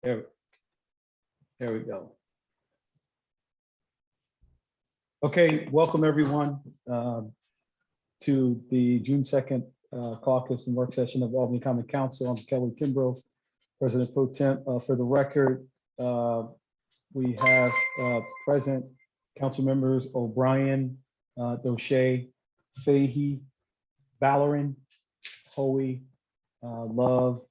There we go. Okay, welcome everyone to the June 2nd caucus and work session of Albany Common Council. I'm Kelly Kimbrough, President Pro Temp. For the record, we have present council members O'Brien, Doche, Fahey, Ballerin, Hoey, Love,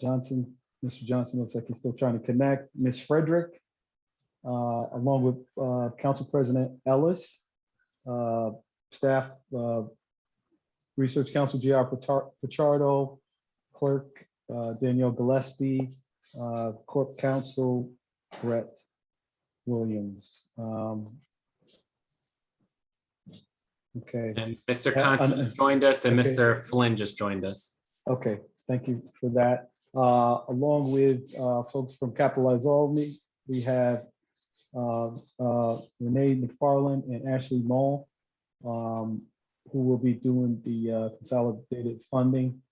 Johnson. Mr. Johnson looks like he's still trying to connect. Ms. Frederick, along with Council President Ellis, staff, Research Council G.R. Pichardo, Clerk Danielle Gillespie, Corp Counsel Brett Williams. Okay. And Mr. Conti joined us, and okay. Mr. Flynn just joined us. Okay, thank you for that. Along with folks from Capitalize Albany, we have Renee McFarland and Ashley Mull, who will be doing the consolidated funding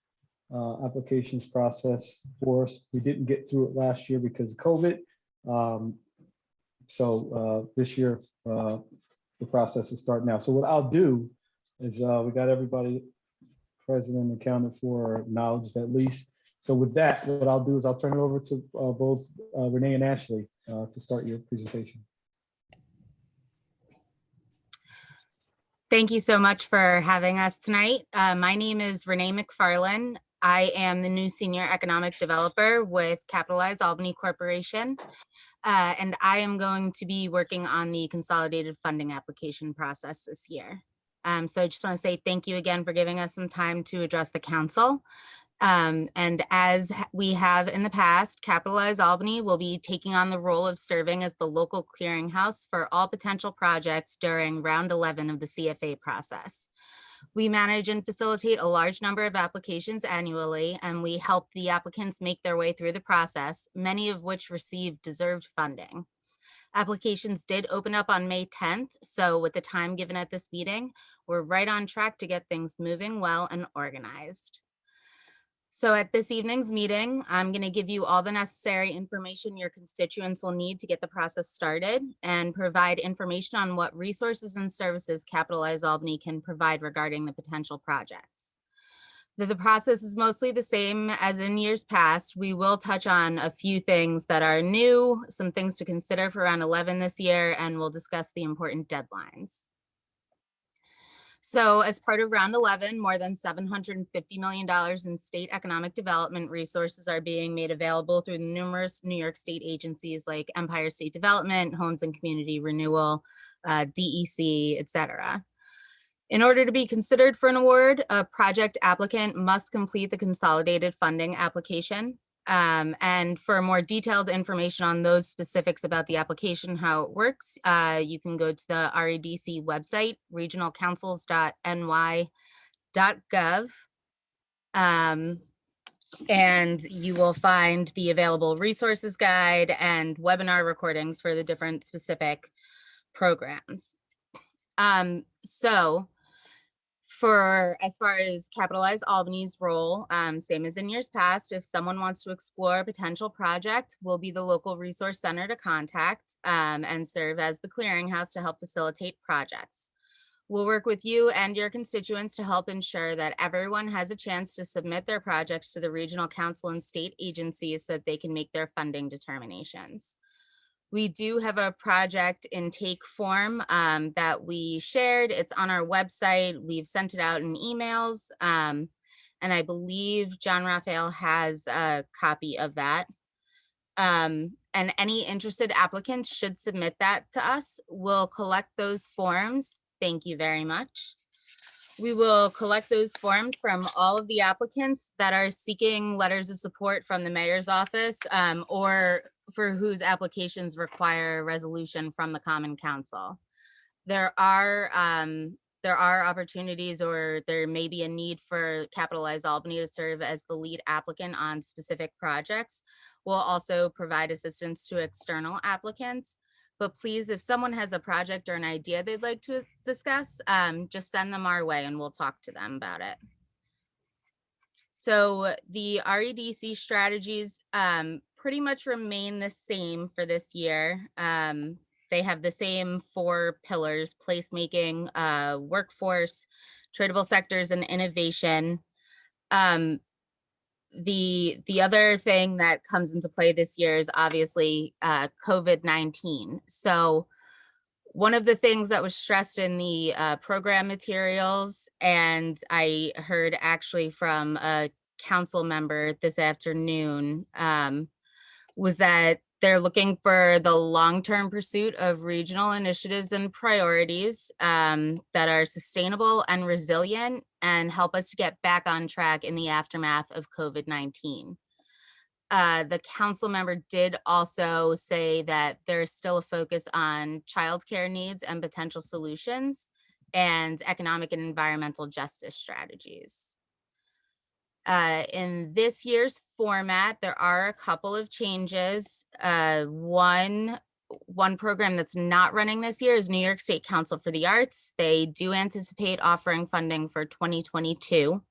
applications process for us. We didn't get through it last year because of COVID. So this year, the process is starting now. So what I'll do is we got everybody present and accounted for, acknowledged at least. So with that, what I'll do is I'll turn it over to both Renee and Ashley to start your presentation. Thank you so much for having us tonight. My name is Renee McFarland. I am the new Senior Economic Developer with Capitalize Albany Corporation. And I am going to be working on the consolidated funding application process this year. So I just want to say thank you again for giving us some time to address the council. And as we have in the past, Capitalize Albany will be taking on the role of serving as the local clearinghouse for all potential projects during round 11 of the CFA process. We manage and facilitate a large number of applications annually, and we help the applicants make their way through the process, many of which receive deserved funding. Applications did open up on May 10th, so with the time given at this meeting, we're right on track to get things moving well and organized. So at this evening's meeting, I'm going to give you all the necessary information your constituents will need to get the process started and provide information on what resources and services Capitalize Albany can provide regarding the potential projects. The process is mostly the same as in years past. We will touch on a few things that are new, some things to consider for round 11 this year, and we'll discuss the important deadlines. So as part of round 11, more than $750 million in state economic development resources are being made available through numerous New York State agencies like Empire State Development, Homes and Community Renewal, DEC, etc. In order to be considered for an award, a project applicant must complete the consolidated funding application. And for more detailed information on those specifics about the application, how it works, you can go to the REDC website, regionalcouncils.ny.gov, and you will find the available resources guide and webinar recordings for the different specific programs. So for as far as Capitalize Albany's role, same as in years past, if someone wants to explore a potential project, we'll be the local resource center to contact and serve as the clearinghouse to help facilitate projects. We'll work with you and your constituents to help ensure that everyone has a chance to submit their projects to the regional council and state agencies so that they can make their funding determinations. We do have a project intake form that we shared. It's on our website. We've sent it out in emails. And I believe John Raphael has a copy of that. And any interested applicants should submit that to us. We'll collect those forms. Thank you very much. We will collect those forms from all of the applicants that are seeking letters of support from the mayor's office or for whose applications require resolution from the Common Council. There are opportunities, or there may be a need for Capitalize Albany to serve as the lead applicant on specific projects. We'll also provide assistance to external applicants. But please, if someone has a project or an idea they'd like to discuss, just send them our way and we'll talk to them about it. So the REDC strategies pretty much remain the same for this year. They have the same 4 pillars: placemaking, workforce, tradable sectors, and innovation. Um, the other thing that comes into play this year is obviously COVID-19. So one of the things that was stressed in the program materials, and I heard actually from a council member this afternoon, was that they're looking for the long-term pursuit of regional initiatives and priorities that are sustainable and resilient and help us to get back on track in the aftermath of COVID-19. The council member did also say that there's still a focus on childcare needs and potential solutions and economic and environmental justice strategies. In this year's format, there are a couple of changes. One program that's not running this year is New York State Council for the Arts. They do anticipate offering funding for 2022.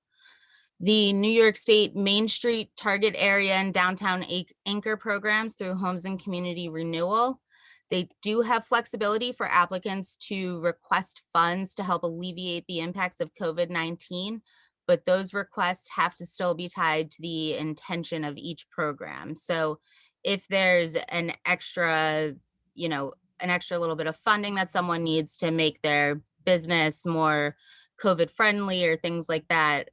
The New York State Main Street Target Area and Downtown Anchor programs through Homes and Community Renewal. They do have flexibility for applicants to request funds to help alleviate the impacts of COVID-19, but those requests have to still be tied to the intention of each program. So if there's an extra, an extra little bit of funding that someone needs to make their business more COVID friendly or things like that,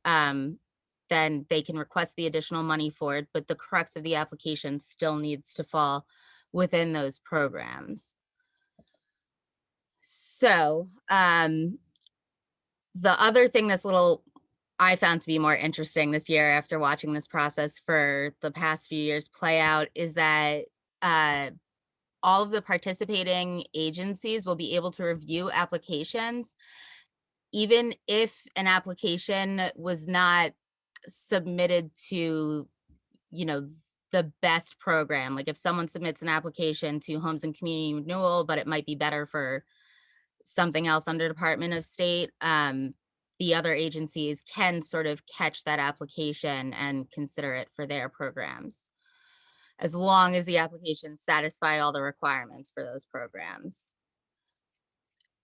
then they can request the additional money for it, but the crux of the application still needs to fall within those programs. So the other thing I found to be more interesting this year after watching this process for the past few years play out is that all of the participating agencies will be able to review applications, even if an application was not submitted to, the best program. Like if someone submits an application to Homes and Community Renewal, but it might be better for something else under Department of State, the other agencies can sort of catch that application and consider it for their programs, as long as the applications satisfy all the requirements for those programs.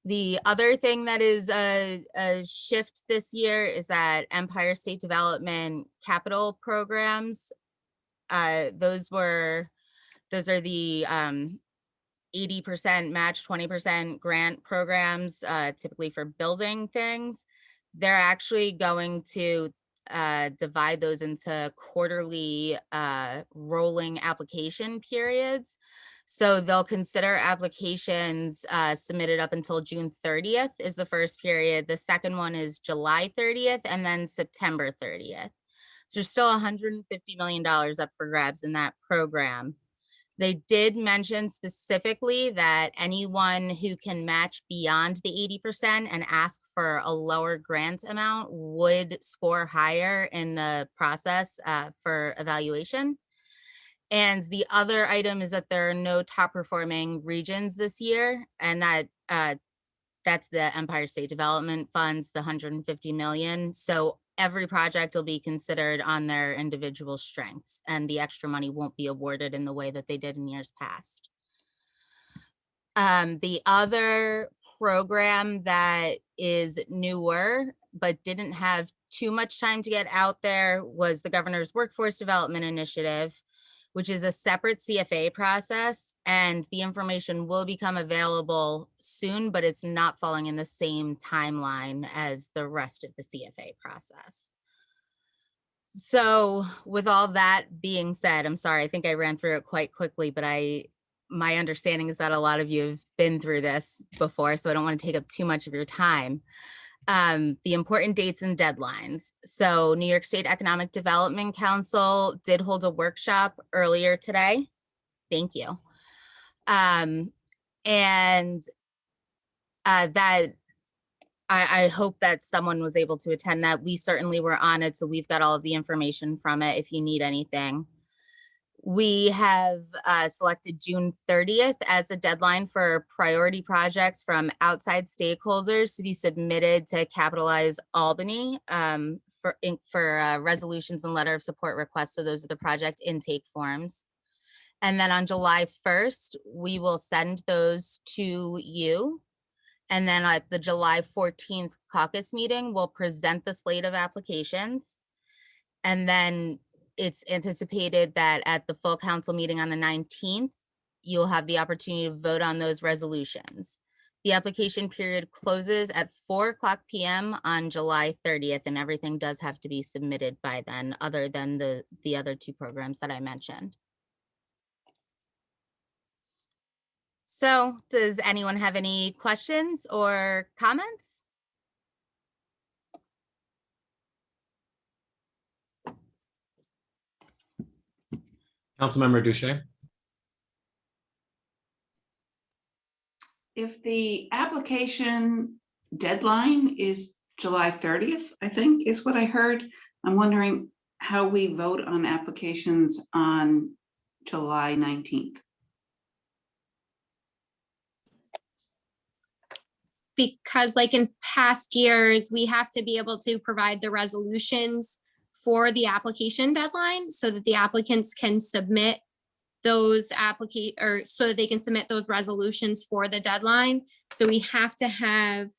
The other thing that is a shift this year is that Empire State Development capital programs, those are the 80% match, 20% grant programs, typically for building things. They're actually going to divide those into quarterly rolling application periods. So they'll consider applications submitted up until June 30th is the first period. The second one is July 30th and then September 30th. So there's still $150 million up for grabs in that program. They did mention specifically that anyone who can match beyond the 80% and ask for a lower grant amount would score higher in the process for evaluation. And the other item is that there are no top performing regions this year, and that's the Empire State Development Funds, the $150 million. So every project will be considered on their individual strengths, and the extra money won't be awarded in the way that they did in years past. The other program that is newer but didn't have too much time to get out there was the Governor's Workforce Development Initiative, which is a separate CFA process, and the information will become available soon, but it's not falling in the same timeline as the rest of the CFA process. So with all that being said, I'm sorry, I think I ran through it quite quickly, but my understanding is that a lot of you have been through this before, so I don't want to take up too much of your time. The important dates and deadlines. So New York State Economic Development Council did hold a workshop earlier today. Thank you. And that I hope that someone was able to attend that. We certainly were on it, so we've got all of the information from it if you need anything. We have selected June 30th as a deadline for priority projects from outside stakeholders to be submitted to Capitalize Albany for resolutions and letter of support requests. So those are the project intake forms. And then on July 1st, we will send those to you. And then at the July 14th caucus meeting, we'll present the slate of applications. And then it's anticipated that at the full council meeting on the 19th, you'll have the opportunity to vote on those resolutions. The application period closes at 4:00 p.m. on July 30th, and everything does have to be submitted by then, other than the other two programs that I mentioned. So does anyone have any questions or comments? Councilmember Douche. If the application deadline is July 30th, I think is what I heard, I'm wondering how we vote on applications on July 19th. Because like in past years, we have to be able to provide the resolutions for the application deadline so that the applicants can submit those so that they can submit those resolutions for the deadline. So we have to have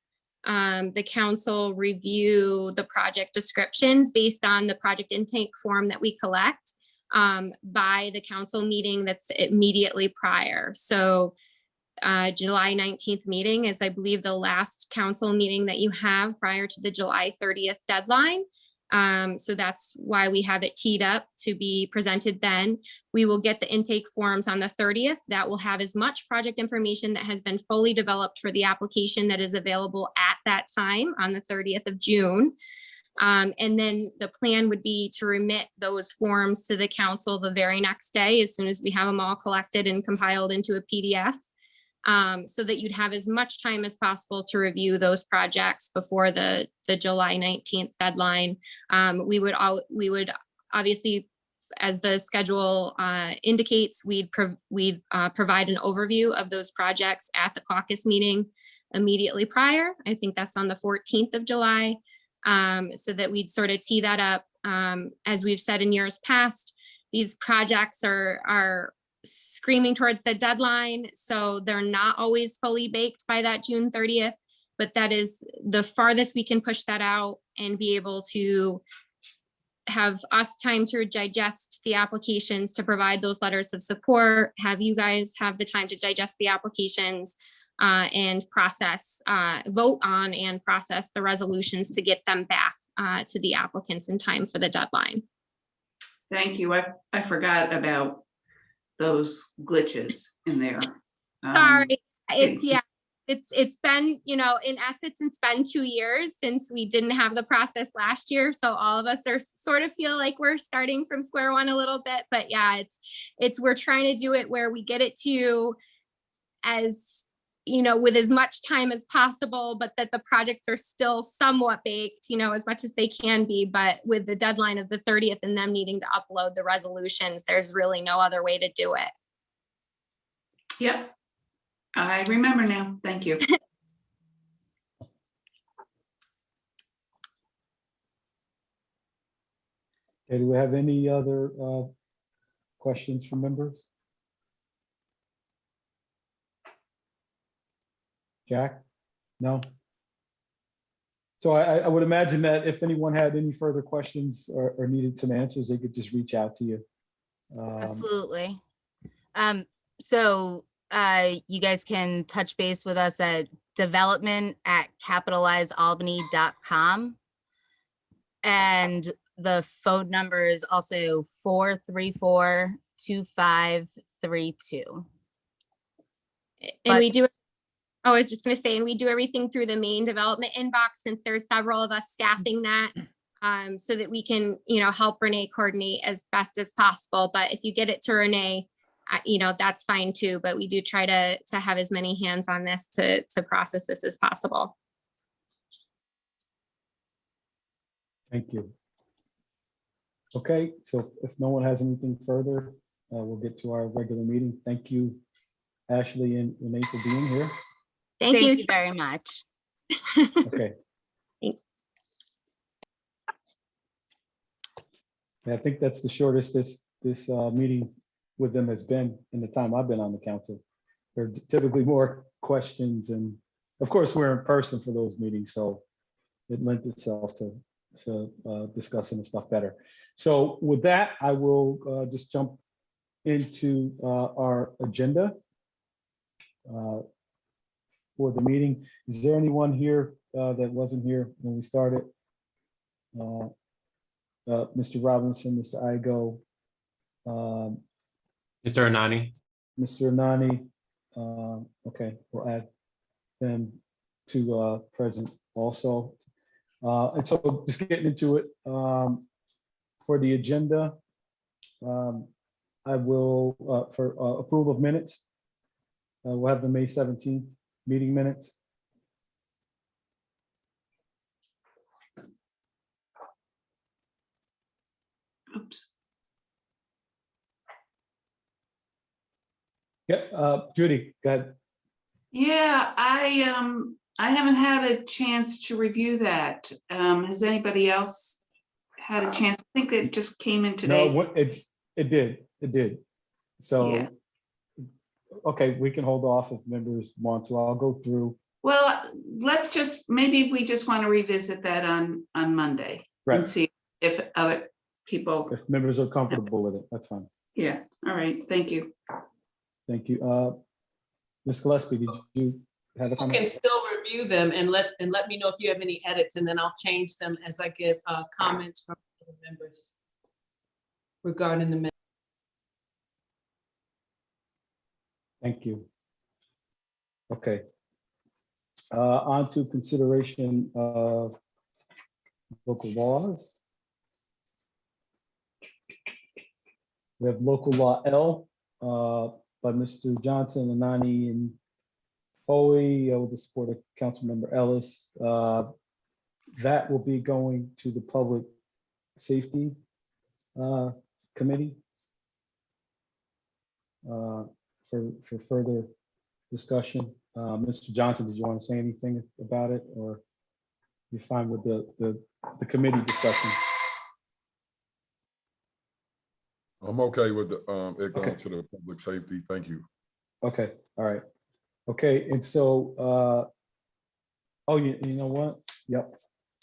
the council review the project descriptions based on the project intake form that we collect by the council meeting that's immediately prior. So July 19th meeting is, I believe, the last council meeting that you have prior to the July 30th deadline. So that's why we have it teed up to be presented then. We will get the intake forms on the 30th. That will have as much project information that has been fully developed for the application that is available at that time on the 30th of June. And then the plan would be to remit those forms to the council the very next day, as soon as we have them all collected and compiled into a PDF. So that you'd have as much time as possible to review those projects before the July 19th deadline. We would obviously, as the schedule indicates, we'd provide an overview of those projects at the caucus meeting immediately prior. I think that's on the 14th of July, so that we'd sort of tee that up. As we've said in years past, these projects are screaming towards the deadline, so they're not always fully baked by that June 30th, but that is the farthest we can push that out and be able to have us time to digest the applications, to provide those letters of support, have you guys have the time to digest the applications and process, vote on and process the resolutions to get them back to the applicants in time for the deadline. Thank you. I forgot about those glitches in there. Sorry, it's been, in essence, it's been 2 years since we didn't have the process last year. So all of us are sort of feel like we're starting from square one a little bit, but yeah, we're trying to do it where we get it to you as, with as much time as possible, but that the projects are still somewhat baked, as much as they can be. But with the deadline of the 30th and them needing to upload the resolutions, there's really no other way to do it. Yep, I remember now. Thank you. Okay, do we have any other questions from members? Jack? No? So I would imagine that if anyone had any further questions or needed some answers, they could just reach out to you. Absolutely. So you guys can touch base with us at development@capitalizealbany.com. And the phone number is also 434-2532. And we do, I was just going to say, and we do everything through the main development inbox, since there's several of us staffing that, so that we can, help Renee coordinate as best as possible. But if you get it to Renee, that's fine too. But we do try to have as many hands on this to process this as possible. Thank you. Okay, so if no one has anything further, we'll get to our regular meeting. Thank you, Ashley and Renee, for being here. Thank you very much. Okay. Thanks. And I think that's the shortest this meeting with them has been in the time I've been on the council. There are typically more questions, and of course, we're in person for those meetings, so it lent itself to discussing the stuff better. So with that, I will just jump into our agenda for the meeting. Is there anyone here that wasn't here when we started? Mr. Robinson, Mr. Igo, Mr. Anani. Mr. Anani. Okay, we'll add them to present also. And so just getting into it, for the agenda, I will, for approval of minutes, we'll have the May 17th meeting minutes. Oops. Yeah, Judy, go ahead. Yeah, I haven't had a chance to review that. Has anybody else had a chance? I think it just came in No, today's. it did. So, Yeah. okay, we can hold off if members want to. I'll go through. Well, maybe we just want to revisit that on Monday and Right. see if other people. If members are comfortable with it, that's fine. Yeah, all right, thank you. Thank you. Ms. Gillespie, did you have a You comment? can still review them and let me know if you have any edits, and then I'll change them as I get comments from other members regarding the minutes. Thank you. Okay. On to consideration of local laws. We have local law L by Mr. Johnson, Anani, and Hoey, with the support of Councilmember Ellis. That will be going to the Public Safety Committee for further discussion. Mr. Johnson, did you want to say anything about it, or you're fine with the committee discussion? I'm okay with it Okay. going to the public safety. Thank you. Okay, all right. Okay, and so, oh, you know what? Yep.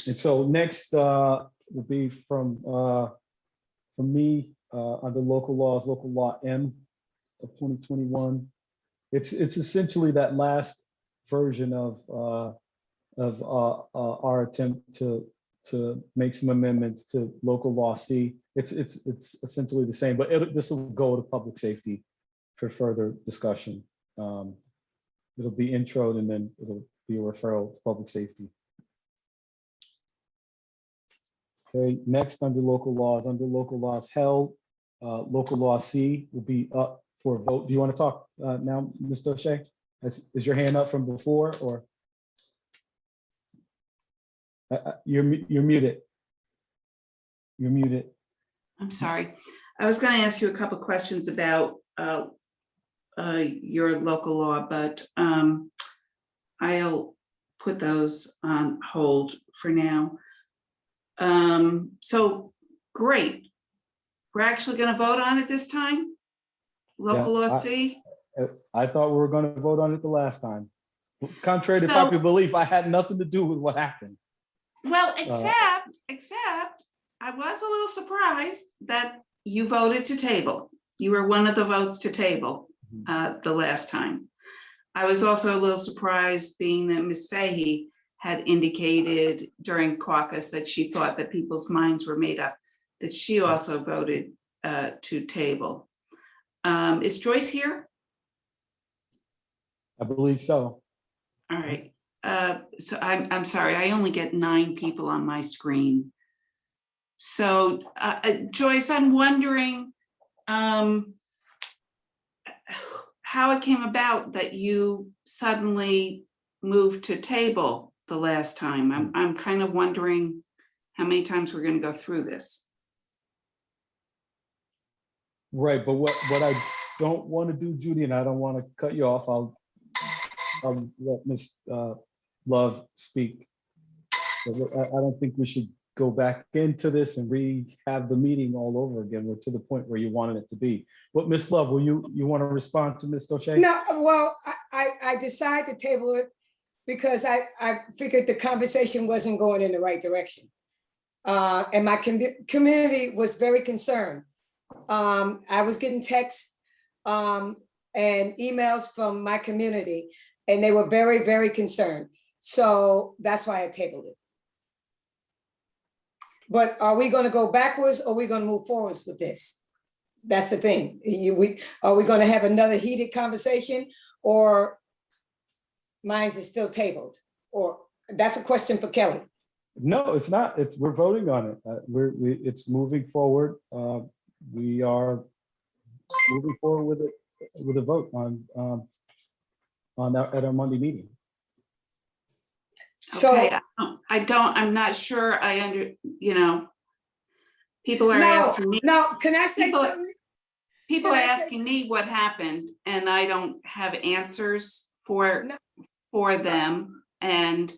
And so next will be from me under local laws, local law M of 2021. It's essentially that last version of our attempt to make some amendments to local law C. It's essentially the same, but this will go to public safety for further discussion. It'll be introed and then it'll be a referral to public safety. Okay, next under local laws held, local law C will be up for a vote. Do you want to talk now, Mr. O'Shea? Is your hand up from before, or? You're muted. You're muted. I'm sorry. I was going to ask you a couple questions about your local law, but I'll put those on hold for now. So great. We're actually going to vote on it this time? Local law C? I thought we were going to vote on it the last time. Contrary to So- popular belief, I had nothing to do with what happened. Well, except I was a little surprised that you voted to table. You were one of the votes to table the last time. I was also a little surprised, being that Ms. Fahey had indicated during caucus that she thought that people's minds were made up, that she also voted to table. Is Joyce here? I believe so. All right. So I'm sorry, I only get 9 people on my screen. So Joyce, I'm wondering how it came about that you suddenly moved to table the last time. I'm kind of wondering how many times we're going to go through this. Right, but what I don't want to do, Judy, and I don't want to cut you off. I'll let Ms. Love speak. But I don't think we should go back into this and have the meeting all over again. We're to the point where you wanted it to be. But Ms. Love, will you want to respond to Ms. Doche? No, well, I decided to table it because I figured the conversation wasn't going in the right direction. And my community was very concerned. I was getting texts and emails from my community, and they were very, very concerned. So that's why I tabled it. But are we going to go backwards or are we going to move forwards with this? That's the thing. Are we going to have another heated conversation, or mine is still tabled? Or that's a question for Kelly. No, it's not. We're voting on it. It's moving forward. We are moving forward with it, with a vote at our Monday meeting. So Okay, I'm not sure people are asking me. no, can I say People- something? People are Can I say asking me what happened, and I don't have answers for No. them. And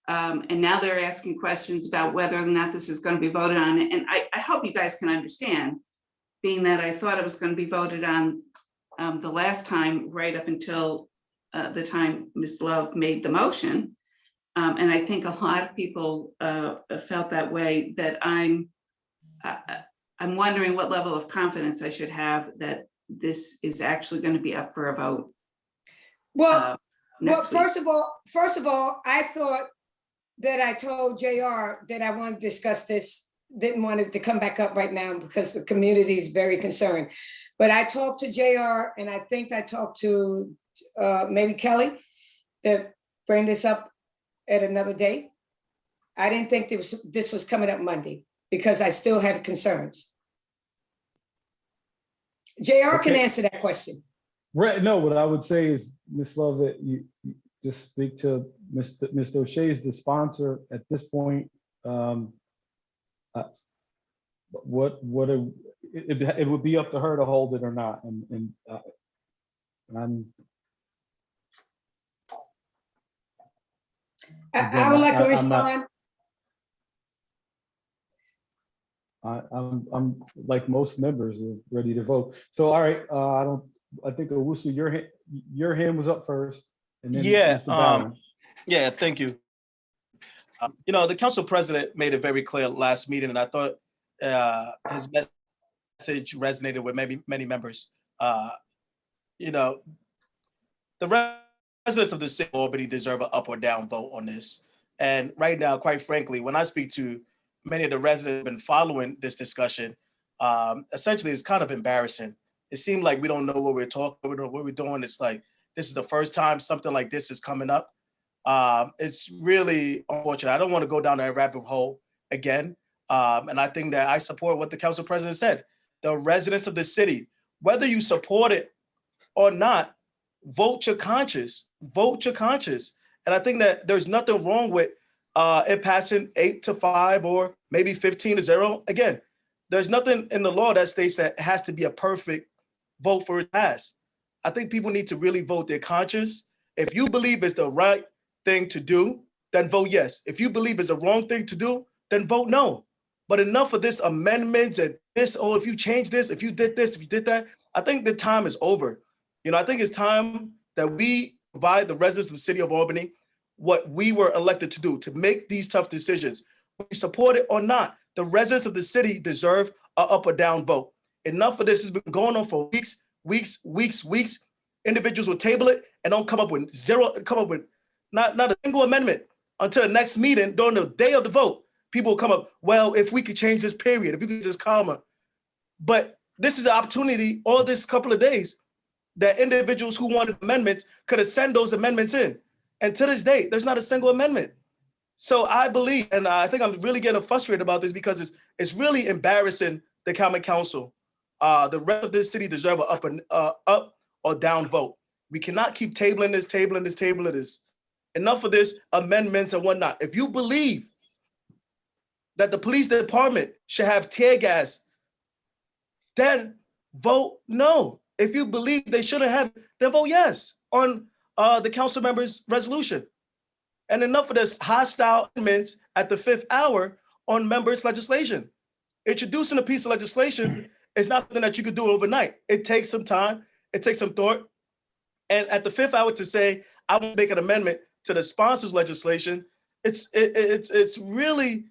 now they're asking questions about whether or not this is going to be voted on. And I hope you guys can understand, being that I thought it was going to be voted on the last time, right up until the time Ms. Love made the motion. And I think a lot of people felt that way, that I'm wondering what level of confidence I should have that this is actually going to be up for a vote. Well, next week. first of all, I thought that I told JR that I wanted to discuss this, didn't want it to come back up right now because the community is very concerned. But I talked to JR, and I think I talked to maybe Kelly to bring this up at another date. I didn't think this was coming up Monday because I still have concerns. JR can Okay. answer that question. Right. No, what I would say is, Ms. Love, that you just speak to Ms. O'Shea, the sponsor at this point. It would be up to her to hold it or not. And I would like to I'm respond. I'm like most members are ready to vote. So, all right, I think Owusu, your hand was up first, and then Yeah, Mr. Barron. Yeah, thank you. The council president made it very clear last meeting, and I thought his message resonated with many members. The residents of the city of Albany deserve an up or down vote on this. And right now, quite frankly, when I speak to many of the residents who've been following this discussion, essentially it's kind of embarrassing. It seemed like we don't know what we're talking about, what we're doing. It's like, this is the first time something like this is coming up. It's really unfortunate. I don't want to go down that rabbit hole again. And I think that I support what the council president said. The residents of the city, whether you support it or not, vote your conscience. Vote your conscience. And I think that there's nothing wrong with it passing 8-5 or maybe 15-0. Again, there's nothing in the law that states that it has to be a perfect vote for it to pass. I think people need to really vote their conscience. If you believe it's the right thing to do, then vote yes. If you believe it's the wrong thing to do, then vote no. But enough of this amendments and this, oh, if you change this, if you did this, if you did that, I think the time is over. I think it's time that we provide the residents of the city of Albany what we were elected to do, to make these tough decisions. Whether you support it or not, the residents of the city deserve an up or down vote. Enough of this has been going on for weeks. Individuals will table it and don't come up with not a single amendment until the next meeting during the day of the vote. People will come up, well, if we could change this period, if we could just comma. But this is an opportunity all this couple of days that individuals who wanted amendments could have sent those amendments in. And to this day, there's not a single amendment. So I believe, and I think I'm really getting frustrated about this because it's really embarrassing the common council. The rest of this city deserve an up or down vote. We cannot keep tabling this. Enough of this amendments and whatnot. If you believe that the police department should have tear gas, then vote no. If you believe they shouldn't have, then vote yes on the council member's resolution. And enough of this hostile amendments at the 5th hour on members' legislation. Introducing a piece of legislation is not something that you could do overnight. It takes some time, it takes some thought. And at the 5th hour to say, I want to make an amendment to the sponsor's legislation, it's really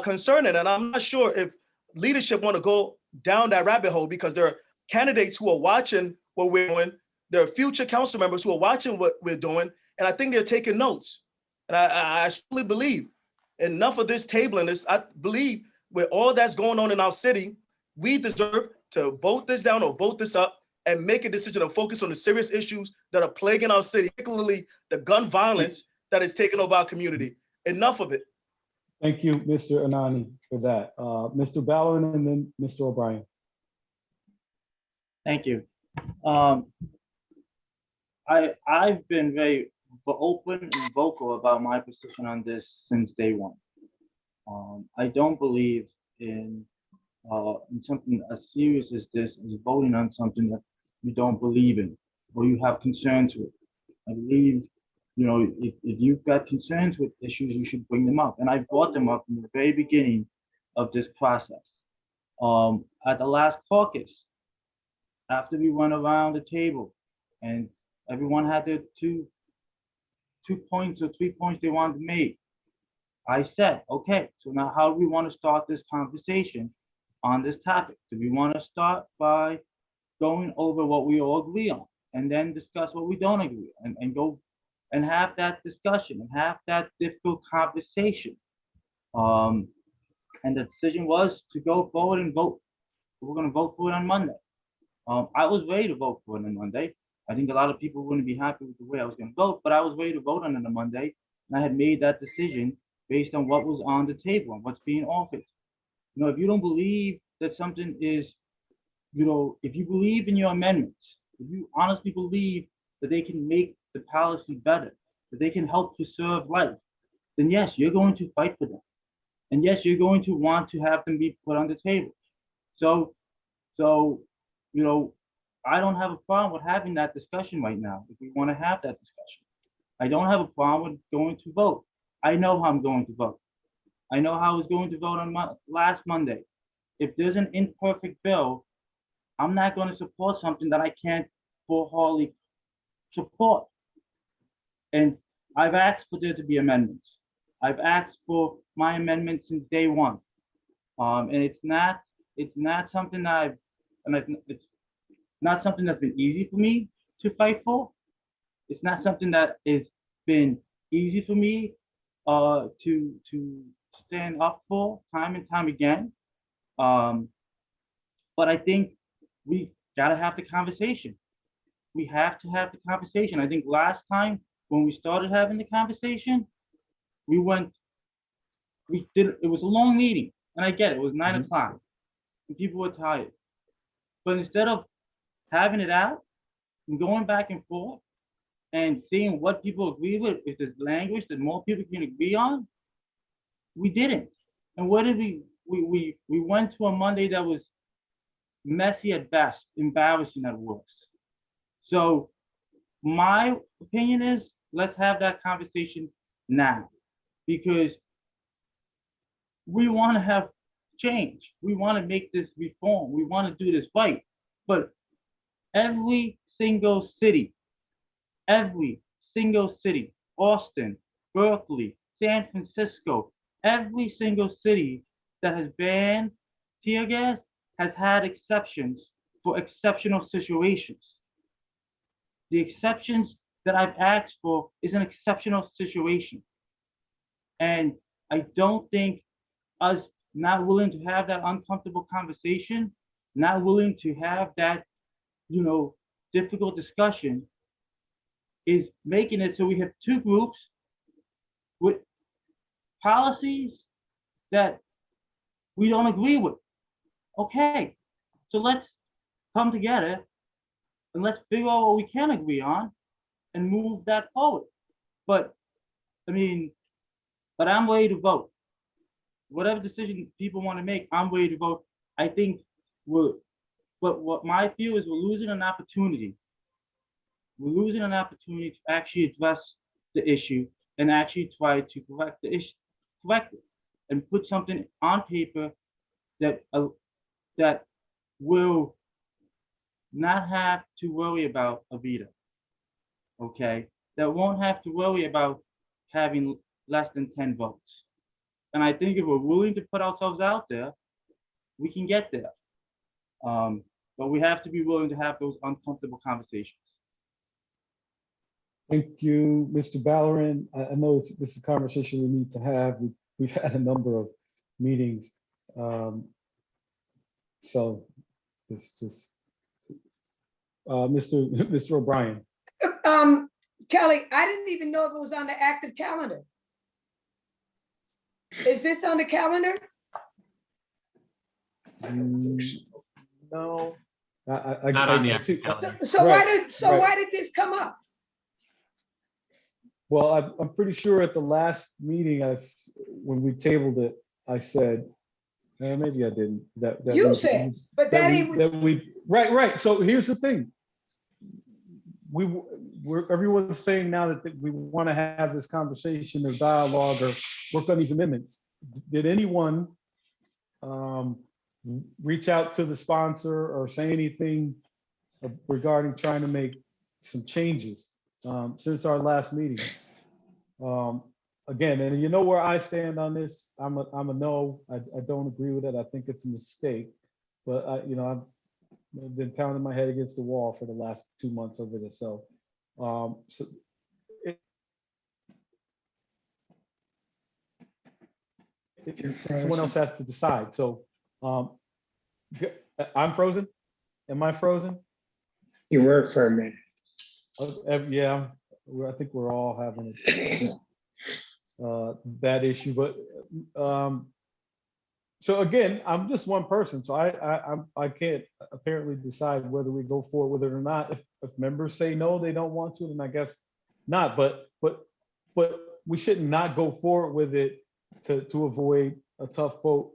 concerning. And I'm not sure if leadership want to go down that rabbit hole, because there are candidates who are watching what we're doing. There are future council members who are watching what we're doing. And I think they're taking notes. And I truly believe enough of this tabling. I believe with all that's going on in our city, we deserve to vote this down or vote this up and make a decision to focus on the serious issues that are plaguing our city, particularly the gun violence that is taking over our community. Enough of it. Thank you, Mr. Anani, for that. Mr. Ballerin and then Mr. O'Brien. Thank you. I've been very open and vocal about my position on this since day one. I don't believe in something as serious as this, as voting on something that you don't believe in or you have concerns with. I believe, you know, if you've got concerns with issues, you should bring them up. And I brought them up from the very beginning of this process. At the last caucus, after we went around the table and everyone had their two points or 3 points they wanted to make, I said, okay, so now how do we want to start this conversation on this topic? Do we want to start by going over what we all agree on and then discuss what we don't agree on and go and have that discussion and have that difficult conversation? And the decision was to go forward and vote. We're going to vote for it on Monday. I was ready to vote for it on Monday. I think a lot of people wouldn't be happy with the way I was going to vote, but I was ready to vote on it on Monday. And I had made that decision based on what was on the table and what's being offered. You know, if you don't believe that something is, you know, if you believe in your amendments, if you honestly believe that they can make the policy better, that they can help preserve life, then yes, you're going to fight for them. And yes, you're going to want to have them be put on the table. So, you know, I don't have a problem with having that discussion right now, if we want to have that discussion. I don't have a problem with going to vote. I know how I'm going to vote. I know how I was going to vote on last Monday. If there's an imperfect bill, I'm not going to support something that I can't wholeheartedly support. And I've asked for there to be amendments. I've asked for my amendment since day one. And it's not something that it's not something that's been easy for me to fight for. It's not something that has been easy for me to stand up for time and time again. But I think we gotta have the conversation. We have to have the conversation. I think last time when we started having the conversation, it was a long meeting, and I get it, it was 9 o'clock, and people were tired. But instead of having it out and going back and forth and seeing what people agree with, if there's language that more people can agree on, we didn't. And what did we went to a Monday that was messy at best, embarrassing at worst. So my opinion is, let's have that conversation now, because we want to have change. We want to make this reform. We want to do this right. But every single city, Austin, Berkeley, San Francisco, every single city that has banned tear gas has had exceptions for exceptional situations. The exceptions that I've asked for is an exceptional situation. And I don't think us not willing to have that uncomfortable conversation, not willing to have that, you know, difficult discussion is making it so we have two groups with policies that we don't agree with. Okay, so let's come together and let's figure out what we can agree on and move that forward. But I mean, but I'm ready to vote. Whatever decision people want to make, I'm ready to vote. I think but what my view is, we're losing an opportunity. We're losing an opportunity to actually address the issue and actually try to correct the issue, correct it, and put something on paper that that will not have to worry about a veto. Okay, that won't have to worry about having less than 10 votes. And I think if we're willing to put ourselves out there, we can get there. But we have to be willing to have those uncomfortable conversations. Thank you, Mr. Ballerin. I know this is a conversation we need to have. We've had a number of meetings. So it's just, Mr. O'Brien. Kelly, I didn't even know if it was on the active calendar. Is this on the calendar? No. Not on the see- active calendar. So Right, why did this come up? Well, I'm pretty sure at the last meeting, when we tabled it, I said, maybe I didn't. That You we- said, but that that we- ain't what that we, right. So here's the thing. Everyone's saying now that we want to have this conversation or dialogue or work on these amendments. Did anyone reach out to the sponsor or say anything regarding trying to make some changes since our last meeting? Again, and you know where I stand on this. I'm a no. I don't agree with it. I think it's a mistake. But I've been pounding my head against the wall for the last 2 months over this. So, someone else has to decide. So, I'm frozen. Am I frozen? You were for a minute. Yeah, I think we're all having that issue. But so again, I'm just one person, so I can't apparently decide whether we go forward with it or not. If members say no, they don't want to, then I guess not. But we should not go forward with it to avoid a tough vote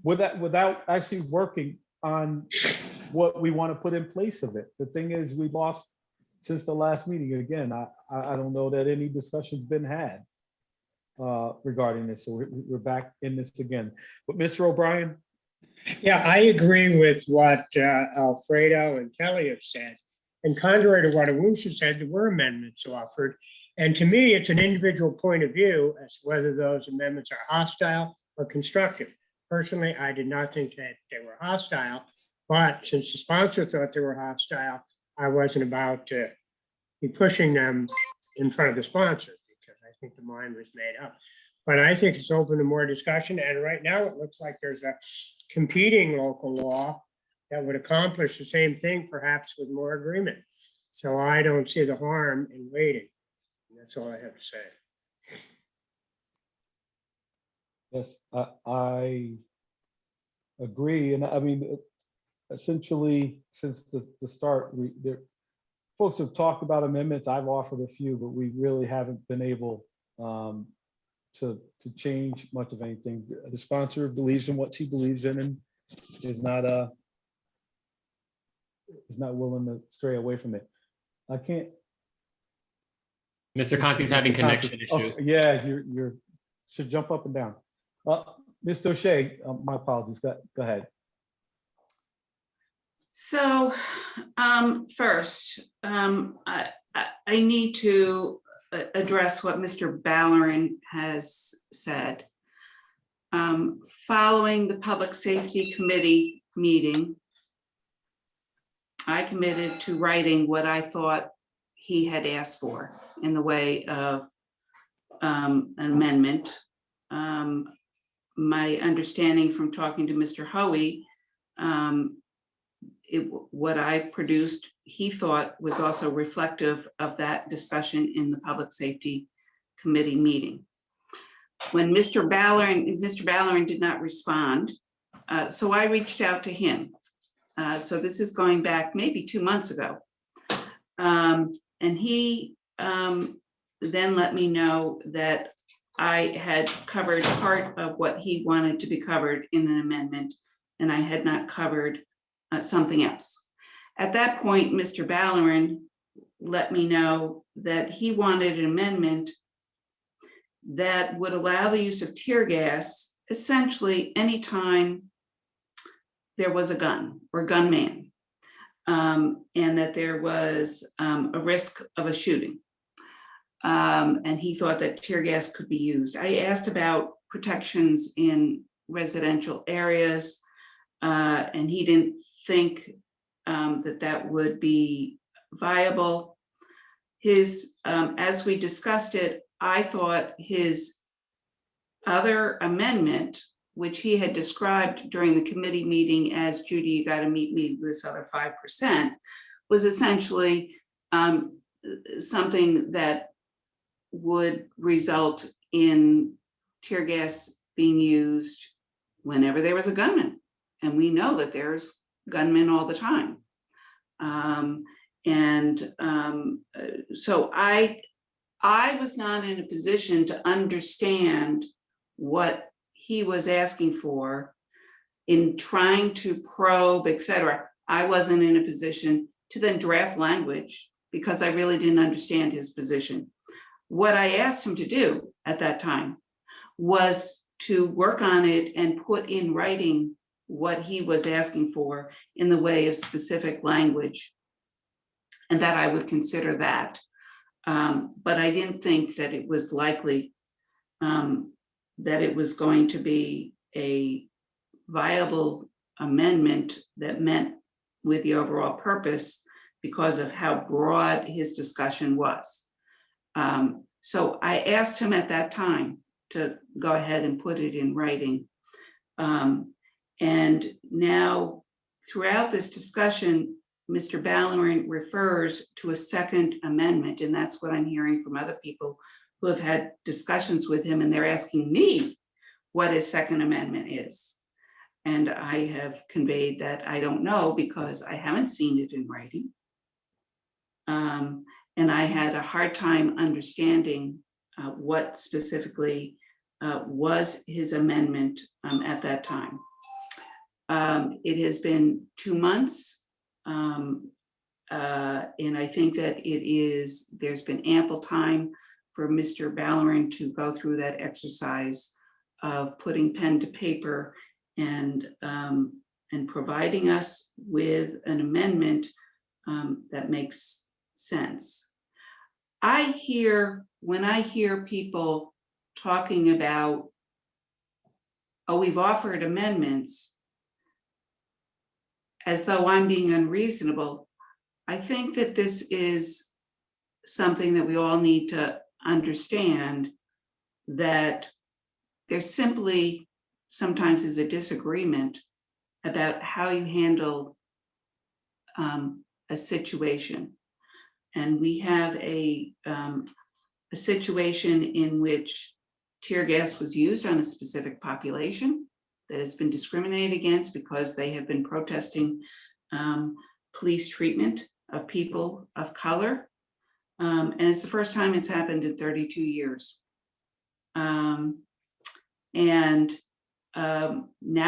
without actually working on what we want to put in place of it. The thing is, we lost since the last meeting. Again, I don't know that any discussion's been had regarding this. So we're back in this again. But Mr. O'Brien? Yeah, I agree with what Alfredo and Kelly have said. And contrary to what Awusa said, there were amendments offered. And to me, it's an individual point of view as to whether those amendments are hostile or constructive. Personally, I did not think that they were hostile, but since the sponsor thought they were hostile, I wasn't about to be pushing them in front of the sponsor because I think the mind was made up. But I think it's open to more discussion. And right now it looks like there's a competing local law that would accomplish the same thing, perhaps with more agreement. So I don't see the harm in waiting. And that's all I have to say. Yes, I agree. And I mean, essentially, since the start, folks have talked about amendments. I've offered a few, but we really haven't been able to change much of anything. The sponsor believes in what he believes in and is not willing to stray away from it. I can't. Mr. Conti's having connection issues. Oh, yeah, you should jump up and down. Mr. O'Shea, my apologies. Go ahead. So first, I need to address what Mr. Ballerin has said. Following the Public Safety Committee meeting, I committed to writing what I thought he had asked for in the way of an amendment. My understanding from talking to Mr. Hoey, what I produced, he thought was also reflective of that discussion in the Public Safety Committee meeting. When Mr. Ballerin did not respond, so I reached out to him. So this is going back maybe 2 months ago. And he then let me know that I had covered part of what he wanted to be covered in an amendment, and I had not covered something else. At that point, Mr. Ballerin let me know that he wanted an amendment that would allow the use of tear gas essentially anytime there was a gun or gunman, and that there was a risk of a shooting. And he thought that tear gas could be used. I asked about protections in residential areas, and he didn't think that that would be viable. As we discussed it, I thought his other amendment, which he had described during the committee meeting as, Judy, you got to meet me this other 5%, was essentially something that would result in tear gas being used whenever there was a gunman. And we know that there's gunmen all the time. So I was not in a position to understand what he was asking for in trying to probe, et cetera. I wasn't in a position to then draft language because I really didn't understand his position. What I asked him to do at that time was to work on it and put in writing what he was asking for in the way of specific language, and that I would consider that. But I didn't think that it was likely that it was going to be a viable amendment that met with the overall purpose because of how broad his discussion was. So I asked him at that time to go ahead and put it in writing. And now throughout this discussion, Mr. Ballerin refers to a second amendment, and that's what I'm hearing from other people who have had discussions with him, and they're asking me what his second amendment is. And I have conveyed that I don't know because I haven't seen it in writing. And I had a hard time understanding what specifically was his amendment at that time. It has been 2 months, and I think that there's been ample time for Mr. Ballerin to go through that exercise of putting pen to paper and providing us with an amendment that makes sense. When I hear people talking about, oh, we've offered amendments, as though I'm being unreasonable, I think that this is something that we all need to understand, that there simply sometimes is a disagreement about how you handle a situation. And we have a situation in which tear gas was used on a specific population that has been discriminated against because they have been protesting police treatment of people of color. And it's the first time it's happened in 32 years. Now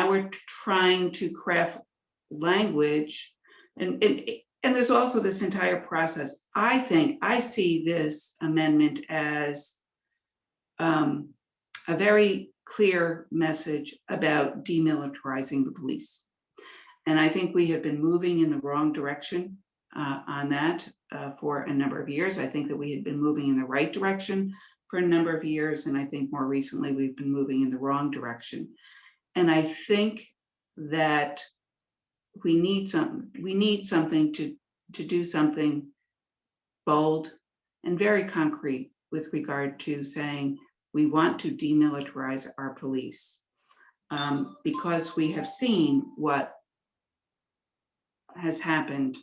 we're trying to craft language, and there's also this entire process. I see this amendment as a very clear message about demilitarizing the police. And I think we have been moving in the wrong direction on that for a number of years. I think that we had been moving in the right direction for a number of years. And I think more recently we've been moving in the wrong direction. And I think that we need something to do something bold and very concrete with regard to saying we want to demilitarize our police, because we have seen what has happened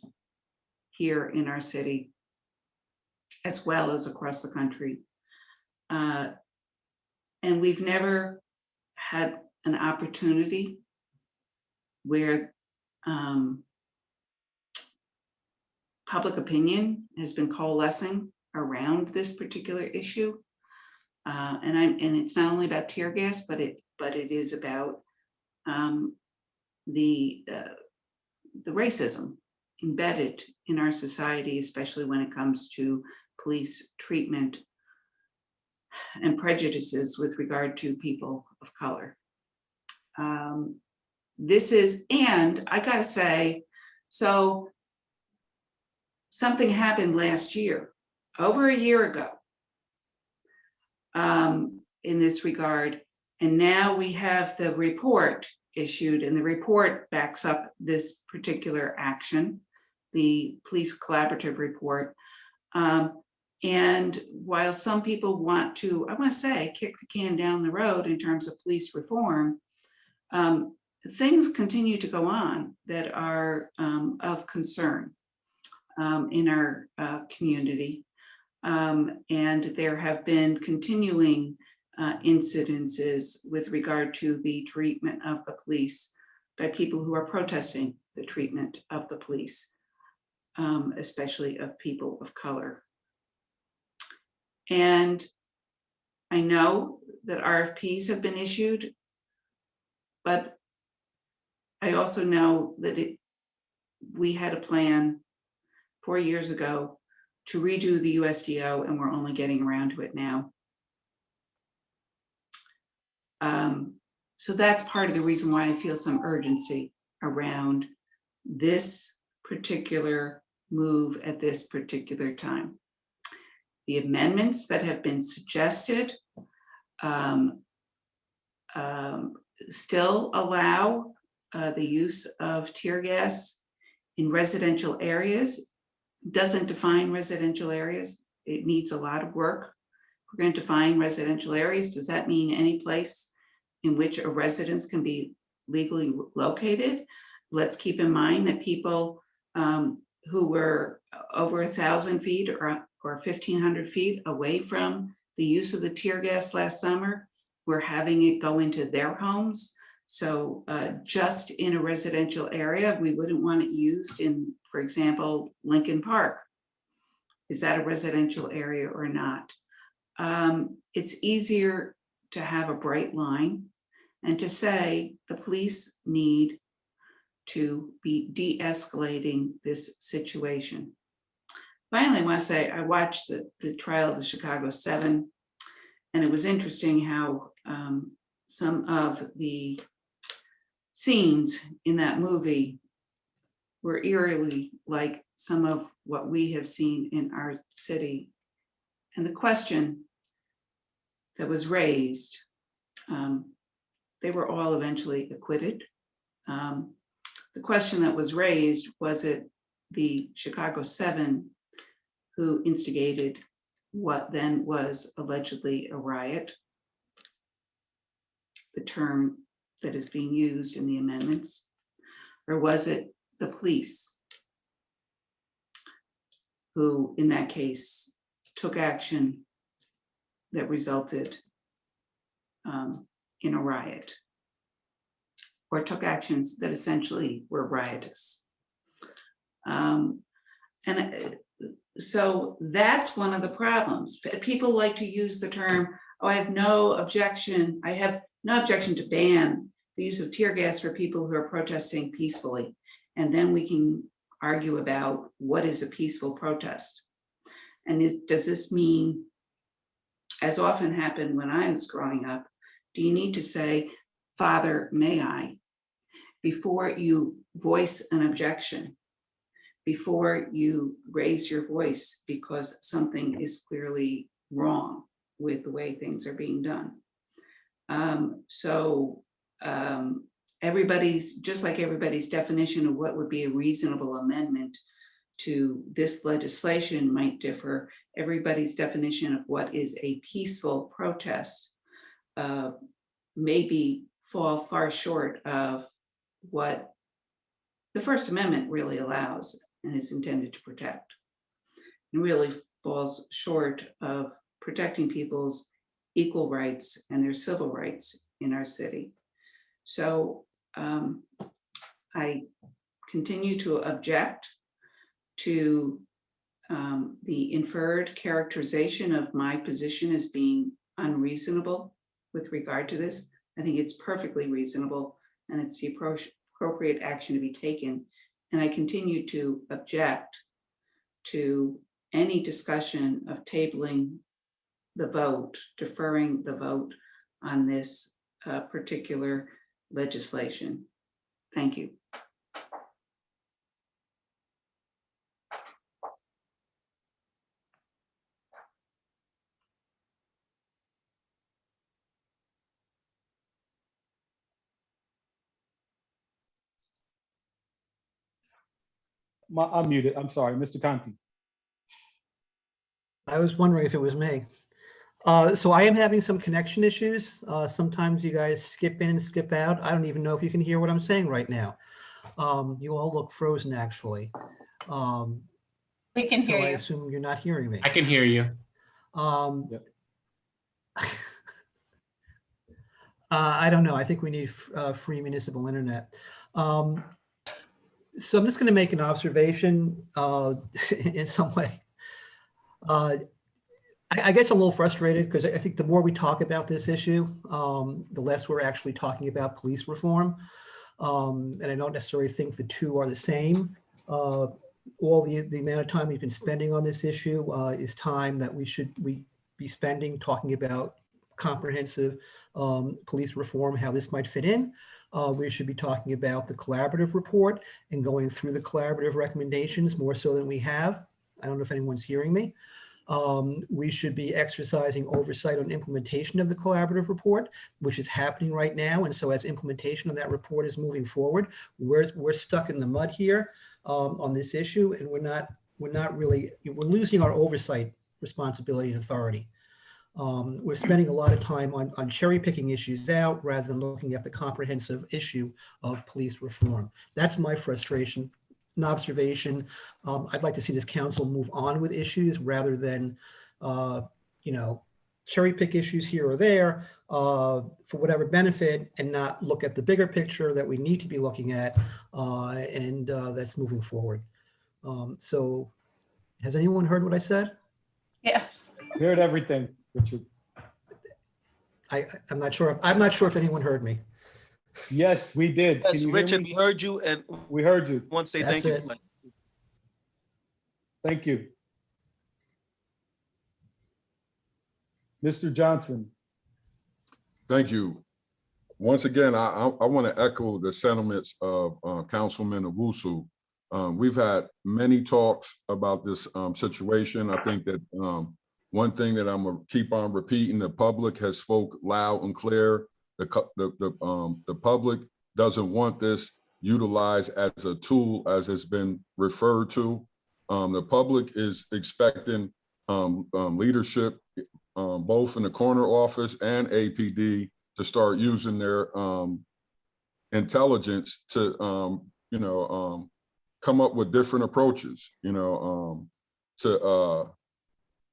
here in our city as well as across the country. And we've never had an opportunity where public opinion has been coalescing around this particular issue. And it's not only about tear gas, but it is about the racism embedded in our society, especially when it comes to police treatment and prejudices with regard to people of color. This is, and I gotta say, so something happened last year, over a year ago, in this regard. And now we have the report issued, and the report backs up this particular action, the police collaborative report. And while some people want to, I want to say, kick the can down the road in terms of police reform, things continue to go on that are of concern in our community. And there have been continuing incidences with regard to the treatment of the police by people who are protesting the treatment of the police, especially of people of color. And I know that RFPs have been issued, but I also know that we had a plan 4 years ago to redo the USDO, and we're only getting around to it now. So that's part of the reason why I feel some urgency around this particular move at this particular time. The amendments that have been suggested still allow the use of tear gas in residential areas. Doesn't define residential areas. It needs a lot of work. We're going to define residential areas. Does that mean any place in which a residence can be legally located? Let's keep in mind that people who were over 1,000 feet or 1,500 feet away from the use of the tear gas last summer, we're having it go into their homes. So just in a residential area, we wouldn't want it used in, for example, Lincoln Park. Is that a residential area or not? It's easier to have a bright line and to say the police need to be de-escalating this situation. Finally, I want to say I watched the trial of the Chicago 7, and it was interesting how some of the scenes in that movie were eerily like some of what we have seen in our city. And the question that was raised, they were all eventually acquitted. The question that was raised, was it the Chicago 7 who instigated what then was allegedly a riot, the term that is being used in the amendments, or was it the police who, in that case, took action that resulted in a riot, or took actions that essentially were riotous? So that's one of the problems. People like to use the term, oh, I have no objection to ban the use of tear gas for people who are protesting peacefully. And then we can argue about what is a peaceful protest. And does this mean, as often happened when I was growing up, do you need to say, Father, may I, before you voice an objection, before you raise your voice because something is clearly wrong with the way things are being done? Everybody's, just like everybody's definition of what would be a reasonable amendment to this legislation might differ, everybody's definition of what is a peaceful protest maybe fall far short of what the First Amendment really allows and is intended to protect. It really falls short of protecting people's equal rights and their civil rights in our city. So I continue to object to the inferred characterization of my position as being unreasonable with regard to this. I think it's perfectly reasonable, and it's the appropriate action to be taken. And I continue to object to any discussion of tabling the vote, deferring the vote on this particular legislation. Thank you. I'm muted. I'm sorry, Mr. Conti. I was wondering if it was me. So I am having some connection issues. Sometimes you guys skip in and skip out. I don't even know if you can hear what I'm saying right now. You all look frozen, actually. We can So hear I you. assume you're not hearing me. I can hear you. I don't know. I think we need free municipal internet. So I'm just going to make an observation in some way. I guess I'm a little frustrated because I think the more we talk about this issue, the less we're actually talking about police reform. And I don't necessarily think the two are the same. All the amount of time we've been spending on this issue is time that we be spending talking about comprehensive police reform, how this might fit in. We should be talking about the collaborative report and going through the collaborative recommendations more so than we have. I don't know if anyone's hearing me. We should be exercising oversight on implementation of the collaborative report, which is happening right now. And so as implementation of that report is moving forward, we're stuck in the mud here on this issue, and we're losing our oversight responsibility and authority. We're spending a lot of time on cherry picking issues out rather than looking at the comprehensive issue of police reform. That's my frustration. An observation. I'd like to see this council move on with issues rather than, cherry pick issues here or there for whatever benefit and not look at the bigger picture that we need to be looking at and that's moving forward. So has anyone heard what I said? Yes. Heard everything, Richard. I'm not sure if anyone heard me. Yes, we did. Can Yes, you hear Richard, me? we heard you, and We heard you. want to say That's thank you. it. Thank you. Mr. Johnson. Thank you. Once again, I want to echo the sentiments of Councilman Owusu. We've had many talks about this situation. I think that one thing that I'm gonna keep on repeating, the public has spoke loud and clear. The public doesn't want this utilized as a tool, as it's been referred to. The public is expecting leadership, both in the coroner office and APD, to start using their intelligence to, come up with different approaches, to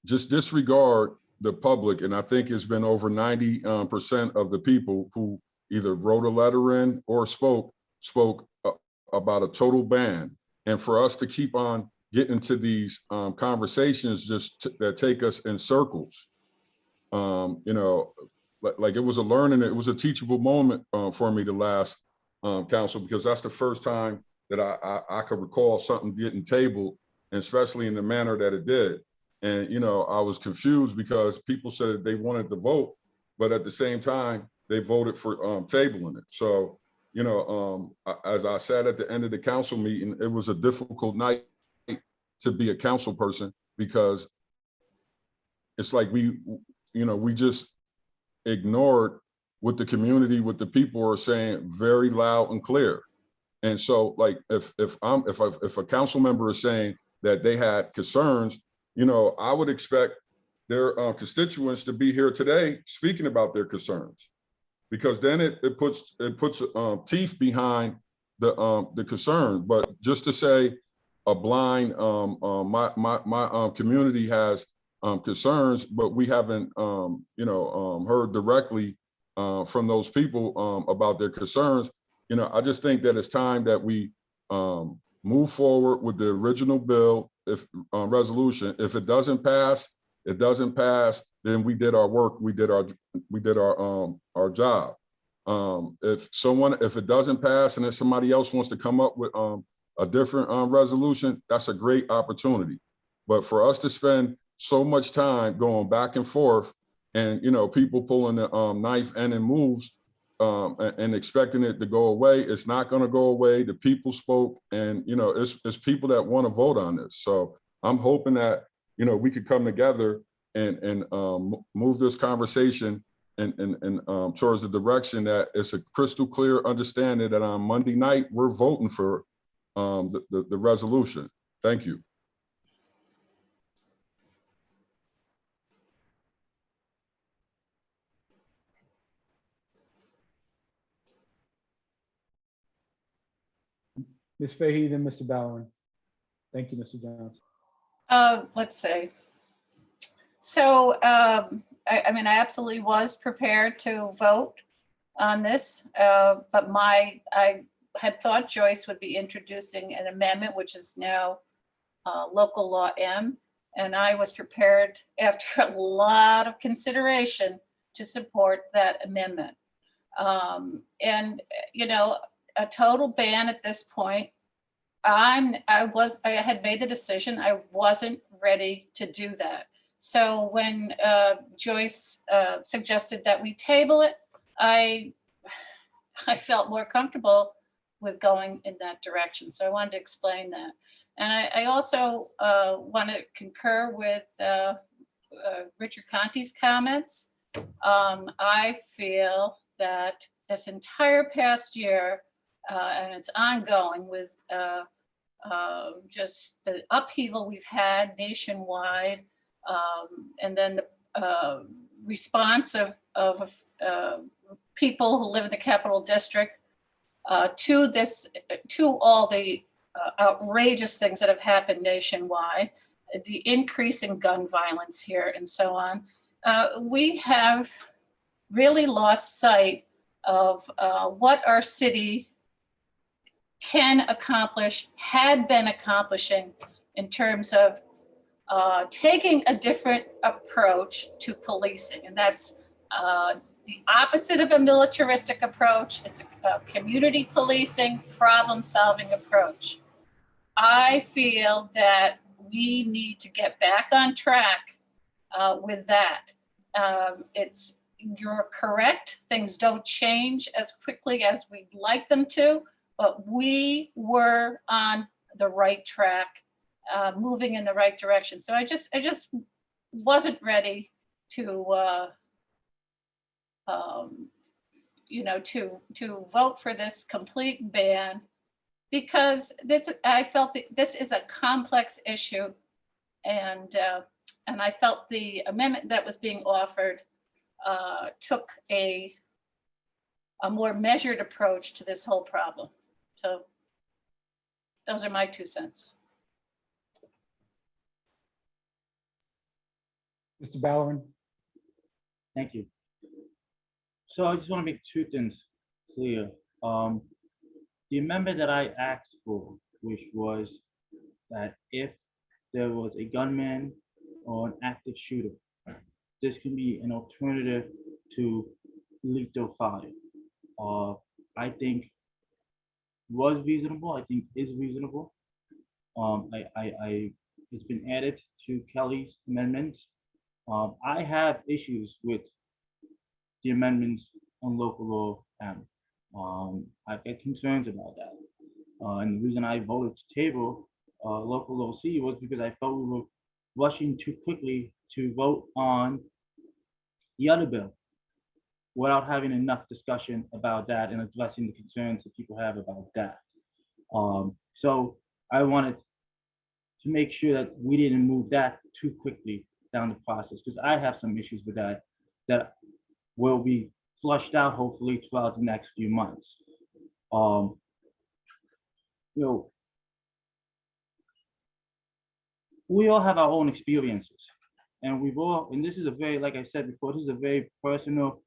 just disregard the public. And I think it's been over 90% of the people who either wrote a letter in or spoke about a total ban. And for us to keep on getting to these conversations that take us in circles, like it was it was a teachable moment for me the last council, because that's the first time that I could recall something getting tabled, and especially in the manner that it did. And, I was confused because people said they wanted to vote, but at the same time, they voted for tabling it. So, as I said at the end of the council meeting, it was a difficult night to be a council person, because it's like we just ignored what the community, what the people are saying very loud and clear. And so, like, if a council member is saying that they had concerns, I would expect their constituents to be here today speaking about their concerns, because then it puts teeth behind the concern. But just to say a blind, my community has concerns, but we haven't heard directly from those people about their concerns. I just think that it's time that we move forward with the original bill, resolution. If it doesn't pass, it doesn't pass. Then we did our work. We did our job. If it doesn't pass and then somebody else wants to come up with a different resolution, that's a great opportunity. But for us to spend so much time going back and forth, and people pulling the knife and moves and expecting it to go away. It's not going to go away. The people spoke, and it's people that want to vote on this. So I'm hoping that we could come together and move this conversation and towards the direction that it's a crystal clear understanding that on Monday night we're voting for the resolution. Thank you. Ms. Fahey, then Mr. Ballerin. Thank you, Mr. Johnson. Let's see. So, I mean, I absolutely was prepared to vote on this, but I had thought Joyce would be introducing an amendment, which is now local law M, and I was prepared after a lot of consideration to support that amendment. And a total ban at this point, I had made the decision I wasn't ready to do that. So when Joyce suggested that we table it, I felt more comfortable with going in that direction. So I wanted to explain that. And I also want to concur with Richard Conti's comments. I feel that this entire past year, and it's ongoing with just the upheaval we've had nationwide, and then the response of people who live in the Capital District to all the outrageous things that have happened nationwide, the increase in gun violence here and so on. We have really lost sight of what our city can accomplish, had been accomplishing in terms of taking a different approach to policing. And that's the opposite of a militaristic approach. It's a community policing, problem-solving approach. I feel that we need to get back on track with that. You're correct, things don't change as quickly as we'd like them to, but we were on the right track, moving in the right direction. So I just wasn't ready to to vote for this complete ban, because I felt that this is a complex issue, and I felt the amendment that was being offered took a more measured approach to this whole problem. So those are my 2 cents. Mr. Ballerin. Thank you. So I just want to make 2 things clear. The amendment that I asked for, which was that if there was a gunman or an active shooter, this can be an alternative to lethal fire. I think was reasonable. I think is reasonable. It's been added to Kelly's amendments. I have issues with the amendments on local law M. I've got concerns about that. And the reason I voted to table local law C was because I felt we were rushing too quickly to vote on the other bill without having enough discussion about that and addressing the concerns that people have about that. So I wanted to make sure that we didn't move that too quickly down the process, because I have some issues with that will be flushed out hopefully throughout the next few months. We all have our own experiences, and and this is a very, like I said before, this is a very personal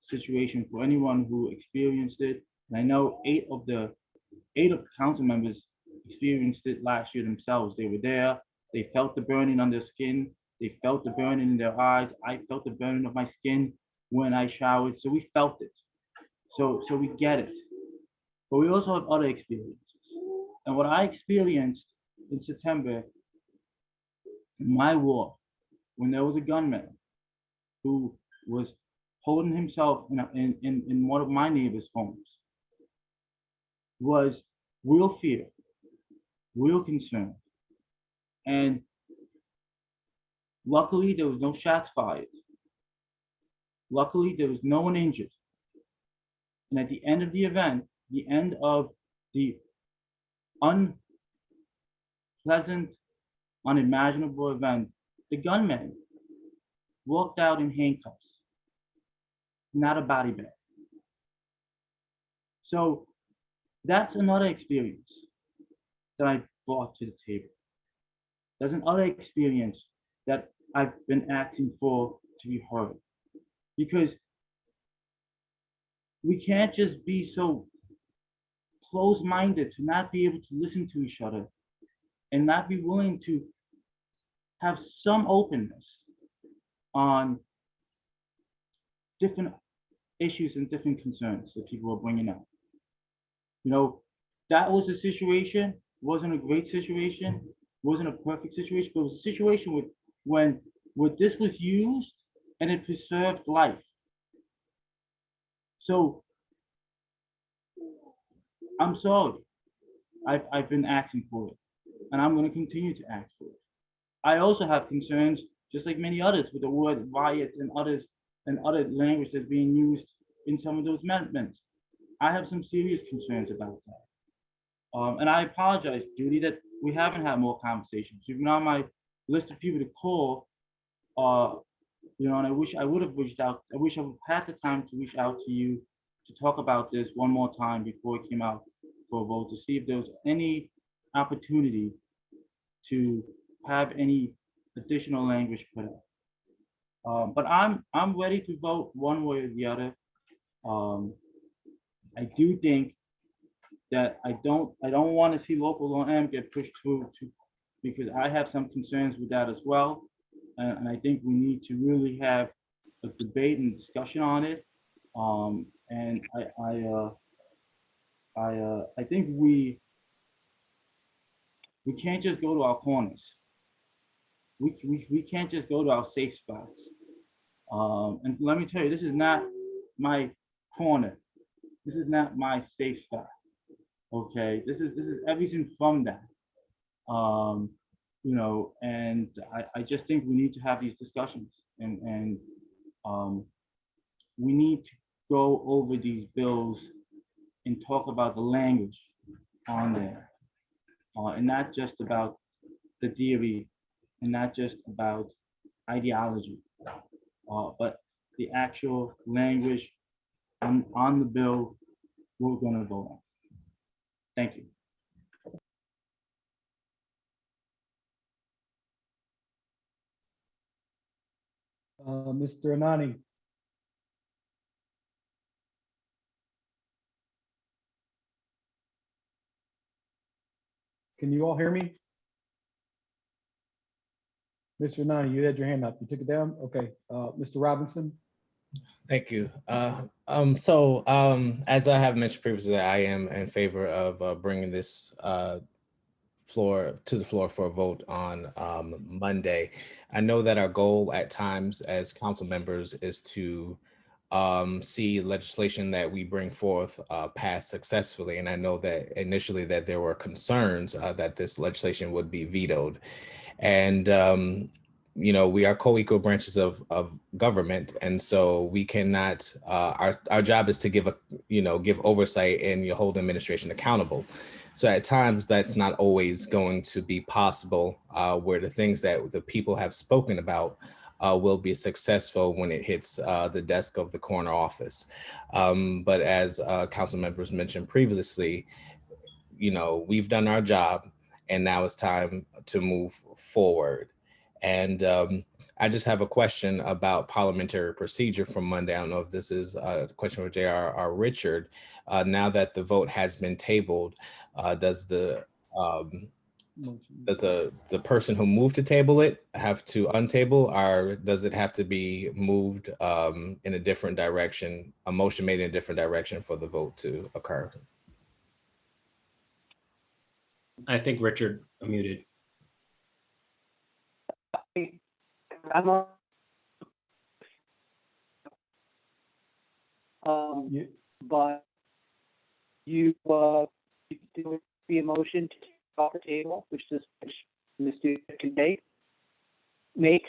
situation for anyone who experienced it. And I know 8 of the council members experienced it last year themselves. They were there, they felt the burning on their skin, they felt the burning in their eyes. I felt the burning of my skin when I showered, so we felt it. So we get it. But we also have other experiences. And what I experienced in September, in my ward, when there was a gunman who was holding himself in one of my neighbors' homes, was real fear, real concern. And luckily, there was no shots fired. Luckily, there was no one injured. And at the end of the event, the end of the unpleasant, unimaginable event, the gunman walked out in handcuffs, not a body bag. So that's another experience that I brought to the table. There's another experience that I've been asking for to be heard. Because we can't just be so closed-minded to not be able to listen to each other and not be willing to have some openness on different issues and different concerns that people are bringing up. You know, that was a situation, wasn't a great situation, wasn't a perfect situation, but it was a situation when this was used and it preserved life. So I'm sorry, I've been asking for it, and I'm going to continue to ask for it. I also have concerns, just like many others, with the word riot and other language that's being used in some of those amendments. I have some serious concerns about that. And I apologize, Judy, that we haven't had more conversations. You've been on my list of people to call, you know, and I wish I would have reached out. I wish I had the time to reach out to you to talk about this one more time before it came out for a vote, to see if there was any opportunity to have any additional language put out. But I'm ready to vote one way or the other. I do think that I don't want to see local law M get pushed through because I have some concerns with that as well. And I think we need to really have a debate and discussion on it. And I think we can't just go to our corners. We can't just go to our safe spots. And let me tell you, this is not my corner. This is not my safe spot. Okay, this is everything from that. You know, and I just think we need to have these discussions, and we need to go over these bills and talk about the language on there, and not just about the theory, and not just about ideology, but the actual language on the bill we're going to vote on. Thank you. Mr. Anani. Can you all hear me? Mr. Anani, you had your hand up. You took it down? Okay. Mr. Robinson. Thank you. As I have mentioned previously, I am in favor of bringing this to the floor for a vote on Monday. I know that our goal at times as council members is to see legislation that we bring forth pass successfully. And I know that initially that there were concerns that this legislation would be vetoed. And you know, we are co-equal branches of government, and so we cannot. Our job is to give oversight and you hold administration accountable. So at times that's not always going to be possible, where the things that the people have spoken about will be successful when it hits the desk of the corner office. But as council members mentioned previously, you know, we've done our job, and now it's time to move forward. And I just have a question about parliamentary procedure from Monday. I don't know if this is a question for JR or Richard. Now that the vote has been tabled, does the person who moved to table it have to untable, or does it have to be moved in a different direction, a motion made in a different direction for the vote to occur? I think Richard muted. I'm on. But you do be a motion to take off the table, which the student can make,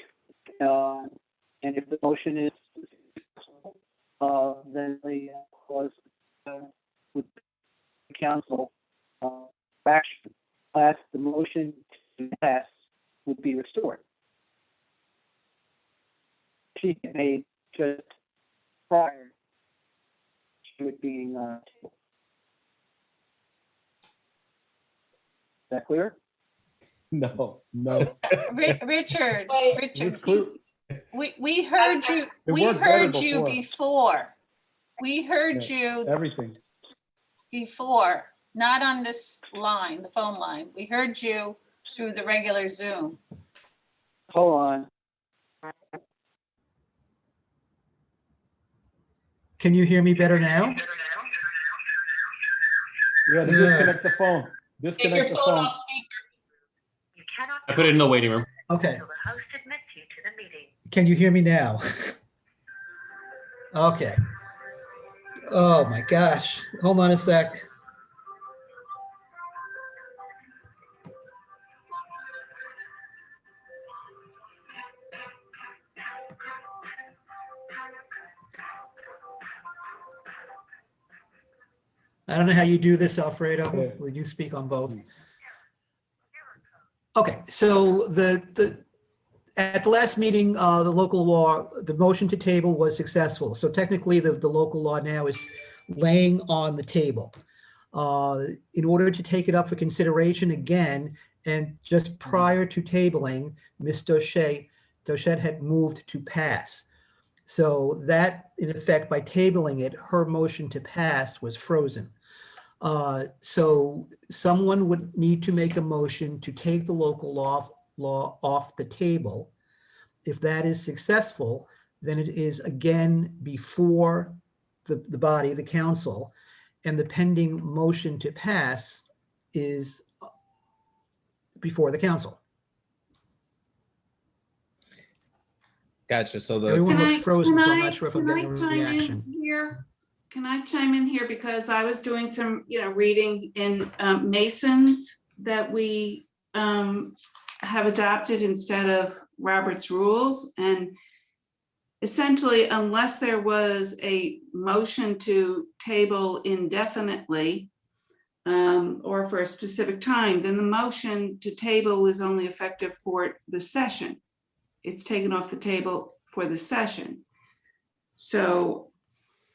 and if the motion is then the clause would council action as the motion to pass would be restored. She made just prior to it being is that clear? No. Richard, It's clear. we heard you, It we worked better heard you before. before. We heard Yeah, you Everything. before, not on this line, the phone line. We heard you through the regular Zoom. Hold on. Can you hear me better now? You got to disconnect the phone. Take your Disconnect the phone phone. off speaker. I put it in the waiting room. Okay. Can you hear me now? Okay. Oh my gosh. Hold on a sec. I don't know how you do this, Alfredo. Yeah. Will you speak on both? Okay, so at the last meeting, the local law, the motion to table was successful. So technically, the local law now is laying on the table. In order to take it up for consideration again, and just prior to tabling, Ms. Dochette had moved to pass. So that, in effect, by tabling it, her motion to pass was frozen. So someone would need to make a motion to take the local law off the table. If that is successful, then it is again before the body, the council, and the pending motion to pass is before the council. Gotcha. So Everyone Can looks I- frozen, can so I'm I- not sure if I'm can I getting a chime in reaction. here? Can I chime in here? Because I was doing some, reading in Mason's that we have adopted instead of Robert's rules. And essentially, unless there was a motion to table indefinitely or for a specific time, then the motion to table is only effective for the session. It's taken off the table for the session. So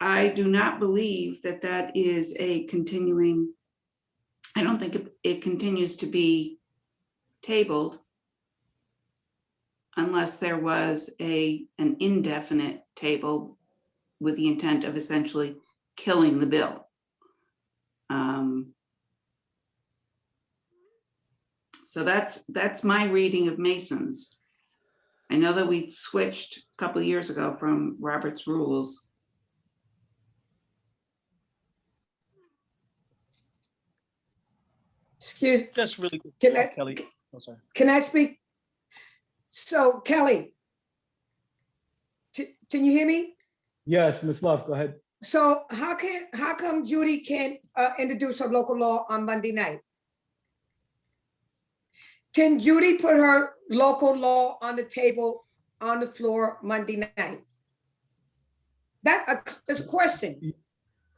I do not believe that that is a continuing, I don't think it continues to be tabled unless there was an indefinite table with the intent of essentially killing the bill. So that's my reading of Mason's. I know that we switched a couple of years ago from Robert's rules. Excuse, Just really quick, Can I- Kelly. Oh, sorry. can I speak? So Kelly, can you hear me? Yes, Ms. Love, go ahead. So how come Judy can't introduce her local law on Monday night? Can Judy put her local law on the table, on the floor Monday night? That's a question.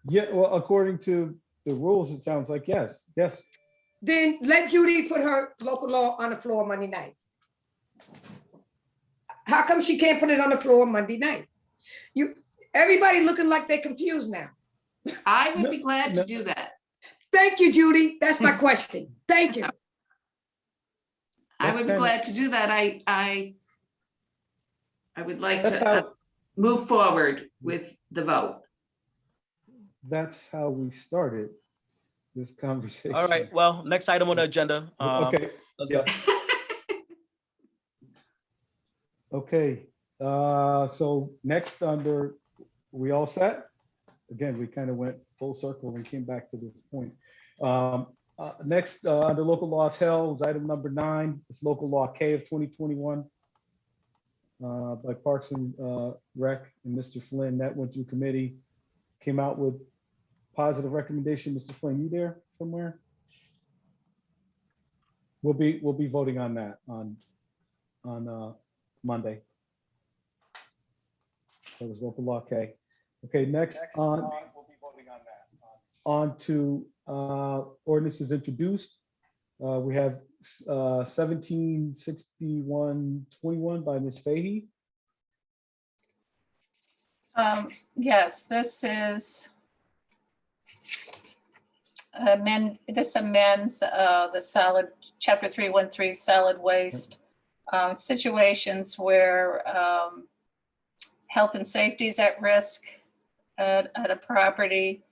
Yeah, well, according to the rules, it sounds like yes. Then let Judy put her local law on the floor Monday night. How come she can't put it on the floor Monday night? Everybody looking like they're confused now. I would be glad to do that. Thank you, Judy. That's my question. Thank you. I would be glad to do that. I would like to move forward with the vote. That's how we started this conversation. All right, well, next item on the agenda. Okay. Let's go. Okay, so next under, we all set? Again, we kind of went full circle and came back to this point. Next, under local laws held, was item number 9. It's local law K of 2021 by Parks and Rec and Mr. Flynn. That went through committee, came out with positive recommendation. Mr. Flynn, you there somewhere? We'll be voting on that on Monday. That was local law K. Okay, next on. We'll be voting on that. On to ordinances introduced. We have 176121 by Ms. Fahey. Yes, this is this amends the solid chapter 313 solid waste situations where health and safety is at risk at a property,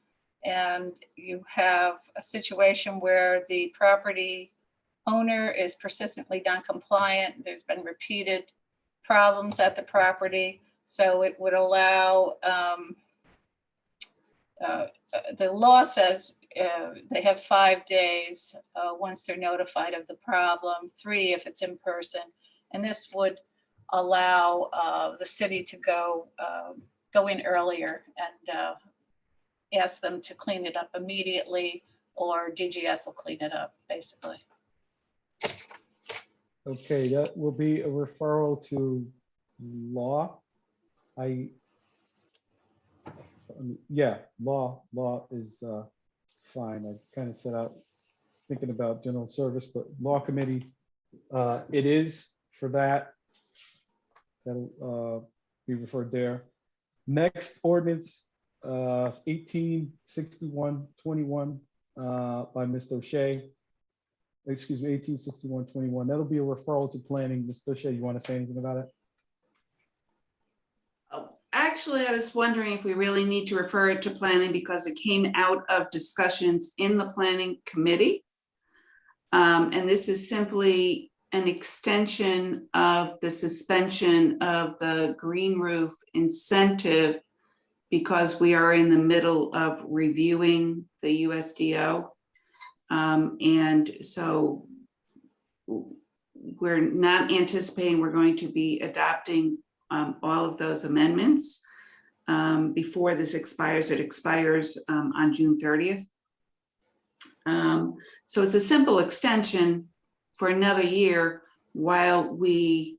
and you have a situation where the property owner is persistently non-compliant. There's been repeated problems at the property. So it would allow, the law says they have 5 days once they're notified of the problem, 3 if it's in person. And this would allow the city to go in earlier and ask them to clean it up immediately, or DGS will clean it up, basically. Okay, that will be a referral to law. Yeah, law is fine. I kind of set out thinking about general service, but law committee, it is for that. That'll be referred there. Next ordinance, 186121 by Mr. O'Shea. Excuse me, 186121. That'll be a referral to planning. Mr. O'Shea, you want to say anything about it? Actually, I was wondering if we really need to refer it to planning because it came out of discussions in the planning committee. And this is simply an extension of the suspension of the green roof incentive because we are in the middle of reviewing the USDO. And so we're not anticipating we're going to be adopting all of those amendments before this expires. It expires on June 30th. So it's a simple extension for another year while we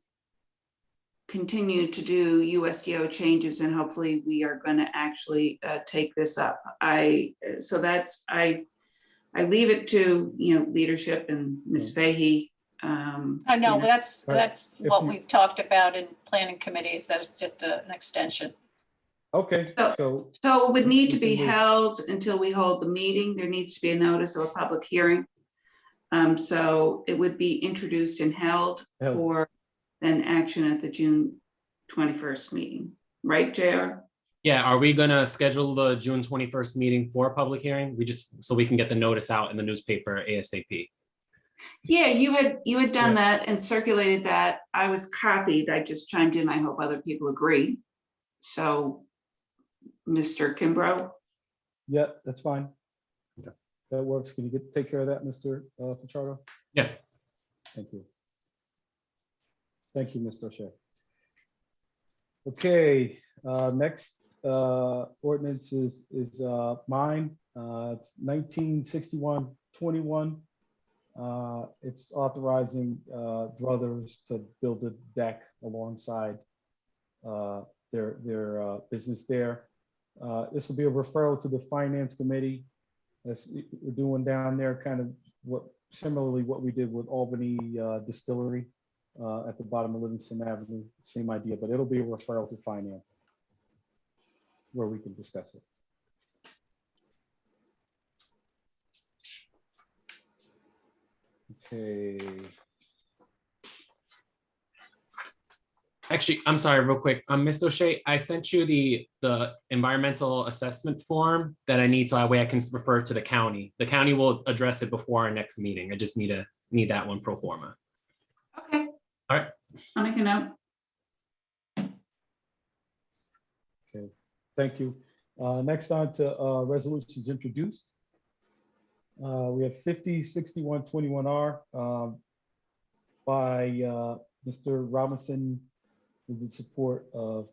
continue to do USDO changes, and hopefully we are going to actually take this up. I leave it to leadership and Ms. Fahey. I know, but that's what we've talked about in planning committees. That it's just an extension. Okay, so it would need to be held until we hold the meeting. There needs to be a notice of a public hearing. So it would be introduced and held for then action at the June 21st meeting, right, JR? Yeah, are we gonna schedule the June 21st meeting for a public hearing? So we can get the notice out in the newspaper ASAP. Yeah, you had done that and circulated that. I was copied. I just chimed in. I hope other people agree. So, Mr. Kimbrough? Yeah, that's fine. Okay. That works. Can you take care of that, Mr. Pichardo? Yeah. Thank you. Thank you, Mr. O'Shea. Okay, next ordinance is mine. It's 196121. It's authorizing brothers to build a deck alongside their business there. This will be a referral to the finance committee. As we're doing down there, kind of similarly what we did with Albany Distillery at the bottom of Livingston Avenue. Same idea, but it'll be a referral to finance where we can discuss it. Okay. Actually, I'm sorry, real quick. Mr. O'Shea, I sent you the environmental assessment form that I need so that way I can refer to the county. The county will address it before our next meeting. I just need that one pro forma. Okay. All right. I'll make a note. Okay, thank you. Next on to resolutions introduced. We have 50-61-21R by Mr. Robinson with the support of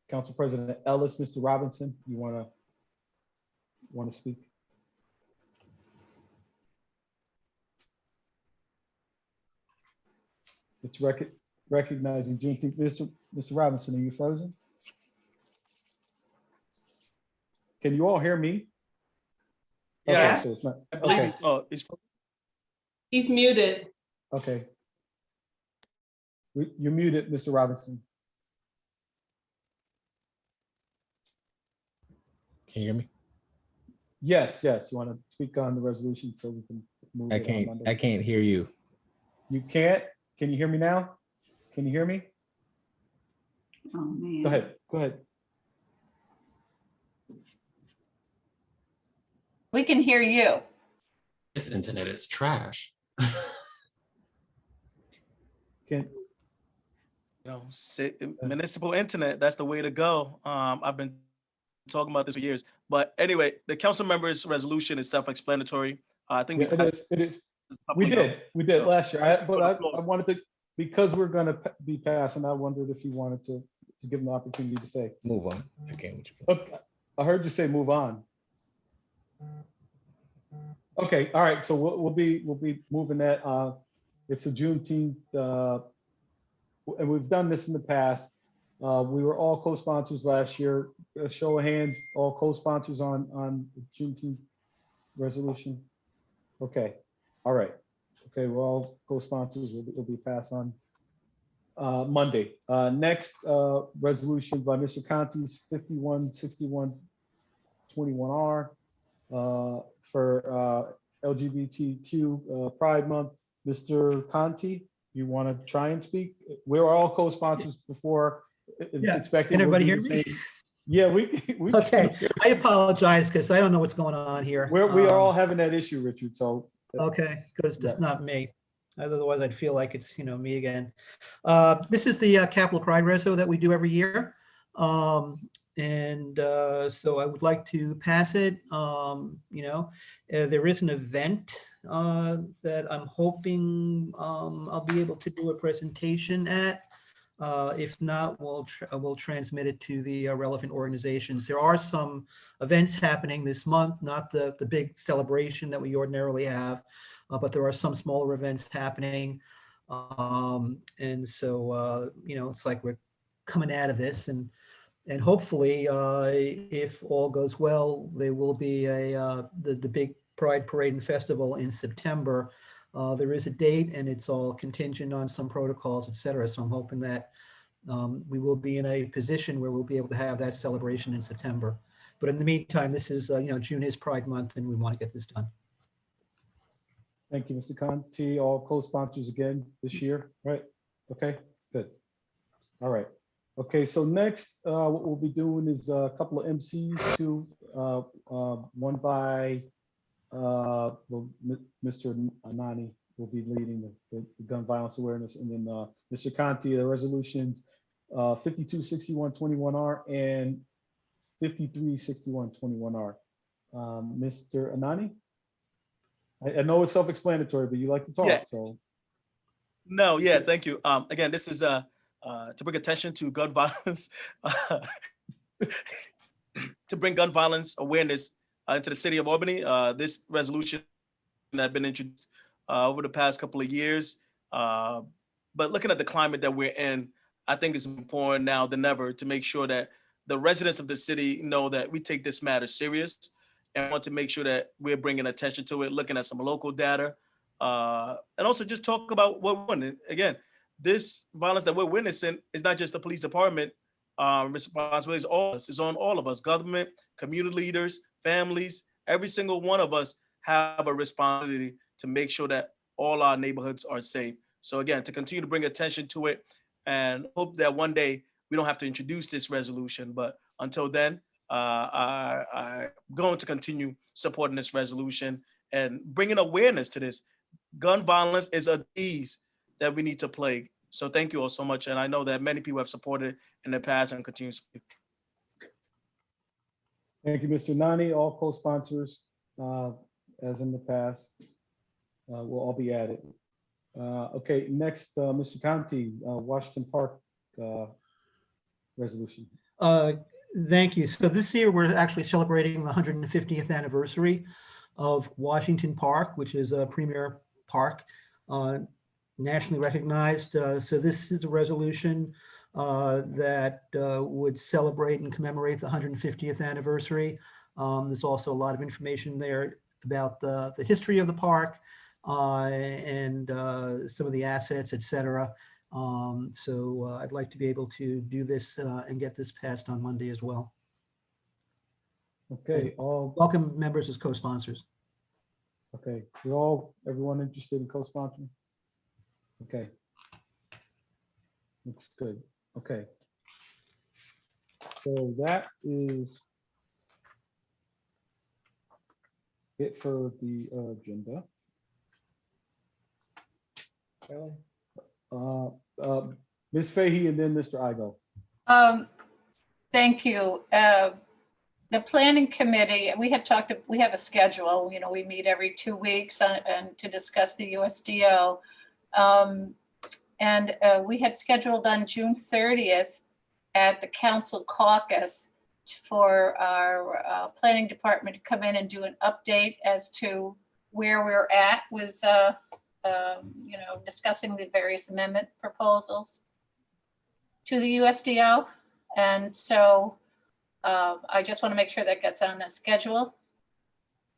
Council President Ellis. Mr. Robinson, you want to speak? It's recognizing Juneteenth. Mr. Robinson, are you frozen? Can you all hear me? Yeah. Okay, so it's not, I believe okay, He's muted. okay. You're muted, Mr. Robinson. Can you hear me? Yes, yes. You want to speak on the resolution so we can move it on Monday? I can't hear you. You can't? Can you hear me now? Can you hear me? Oh, man. Go ahead, go ahead. We can hear you. This internet is trash. Can, Municipal internet, that's the way to go. I've been talking about this for years. But anyway, the council members' resolution is self-explanatory. I think yeah, it is. We did last year. But I wanted to, because we're going to be passing, I wondered if you wanted to give them the opportunity to say. Move on. I can't. Okay, I heard you say move on. Okay, all right. So we'll be moving that. It's a Juneteenth, and we've done this in the past. We were all co-sponsors last year. A show of hands, all co-sponsors on the Juneteenth resolution. Okay, all right. Okay, we're all co-sponsors. It'll be passed on Monday. Next resolution by Mr. Conti's 51-61-21R for LGBTQ Pride Month. Mr. Conti, you want to try and speak? We're all co-sponsors before. It's expected. Can everybody hear the me? same. Yeah, we Okay, I apologize because I don't know what's going on here. We are all having that issue, Richard. So okay, because it's not me. Otherwise, I'd feel like it's me again. This is the Capital Pride Reso that we do every year, and so I would like to pass it. There is an event that I'm hoping I'll be able to do a presentation at. If not, we'll transmit it to the relevant organizations. There are some events happening this month, not the big celebration that we ordinarily have, but there are some smaller events happening. And so, it's like we're coming out of this, and hopefully, if all goes well, there will be the big Pride Parade and Festival in September. There is a date, and it's all contingent on some protocols, et cetera. So I'm hoping that we will be in a position where we'll be able to have that celebration in September. But in the meantime, this is, June is Pride Month, and we want to get this done. thank you, Mr. Conti. All co-sponsors again this year, right? Okay, good. All right. Okay, so next, what we'll be doing is a couple of MCs too. One by Mr. Anani will be leading the gun violence awareness, and then Mr. Conti, the resolutions 52-61-21R and 53-61-21R. Mr. Anani? I know it's self-explanatory, but you like to talk, Yeah. so. No, yeah, thank you. Again, this is to bring attention to gun violence, to bring gun violence awareness into the city of Albany. This resolution has been introduced over the past couple of years. But looking at the climate that we're in, I think it's important now than ever to make sure that the residents of the city know that we take this matter serious and want to make sure that we're bringing attention to it, looking at some local data, and also just talk about what we're doing. Again, this violence that we're witnessing is not just the police department responsibility, it's on all of us, government, community leaders, families. Every single one of us have a responsibility to make sure that all our neighborhoods are safe. So again, to continue to bring attention to it, and hope that one day we don't have to introduce this resolution. But until then, I'm going to continue supporting this resolution and bringing awareness to this. Gun violence is a disease that we need to plague. So thank you all so much. And I know that many people have supported in the past and continue to speak. Thank you, Mr. Nani. All co-sponsors as in the past, will all be added. Okay, next, Mr. Conti, Washington Park resolution. Thank you. So this year, we're actually celebrating the 150th anniversary of Washington Park, which is a premier park, nationally recognized. So this is a resolution that would celebrate and commemorate the 150th anniversary. There's also a lot of information there about the history of the park and some of the assets, et cetera. So I'd like to be able to do this and get this passed on Monday as well. Okay, Welcome members as co-sponsors. okay, everyone interested in co-sponsoring? Okay. Looks good. Okay. So that is it for the agenda. Ms. Fahey and then Mr. Igo. Thank you. The planning committee, we have a schedule, we meet every 2 weeks and to discuss the USDO. And we had scheduled on June 30th at the council caucus for our planning department to come in and do an update as to where we're at with discussing the various amendment proposals to the USDO. And so I just want to make sure that gets on the schedule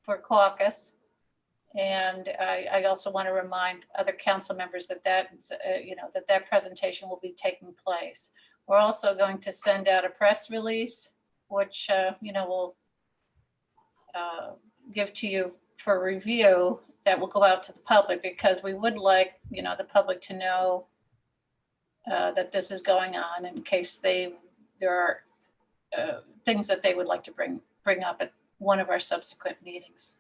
for caucus. And I also want to remind other council members that presentation will be taking place. We're also going to send out a press release, which we'll give to you for review, that will go out to the public, because we would like the public to know that this is going on in case there are things that they would like to bring up at one of our subsequent meetings.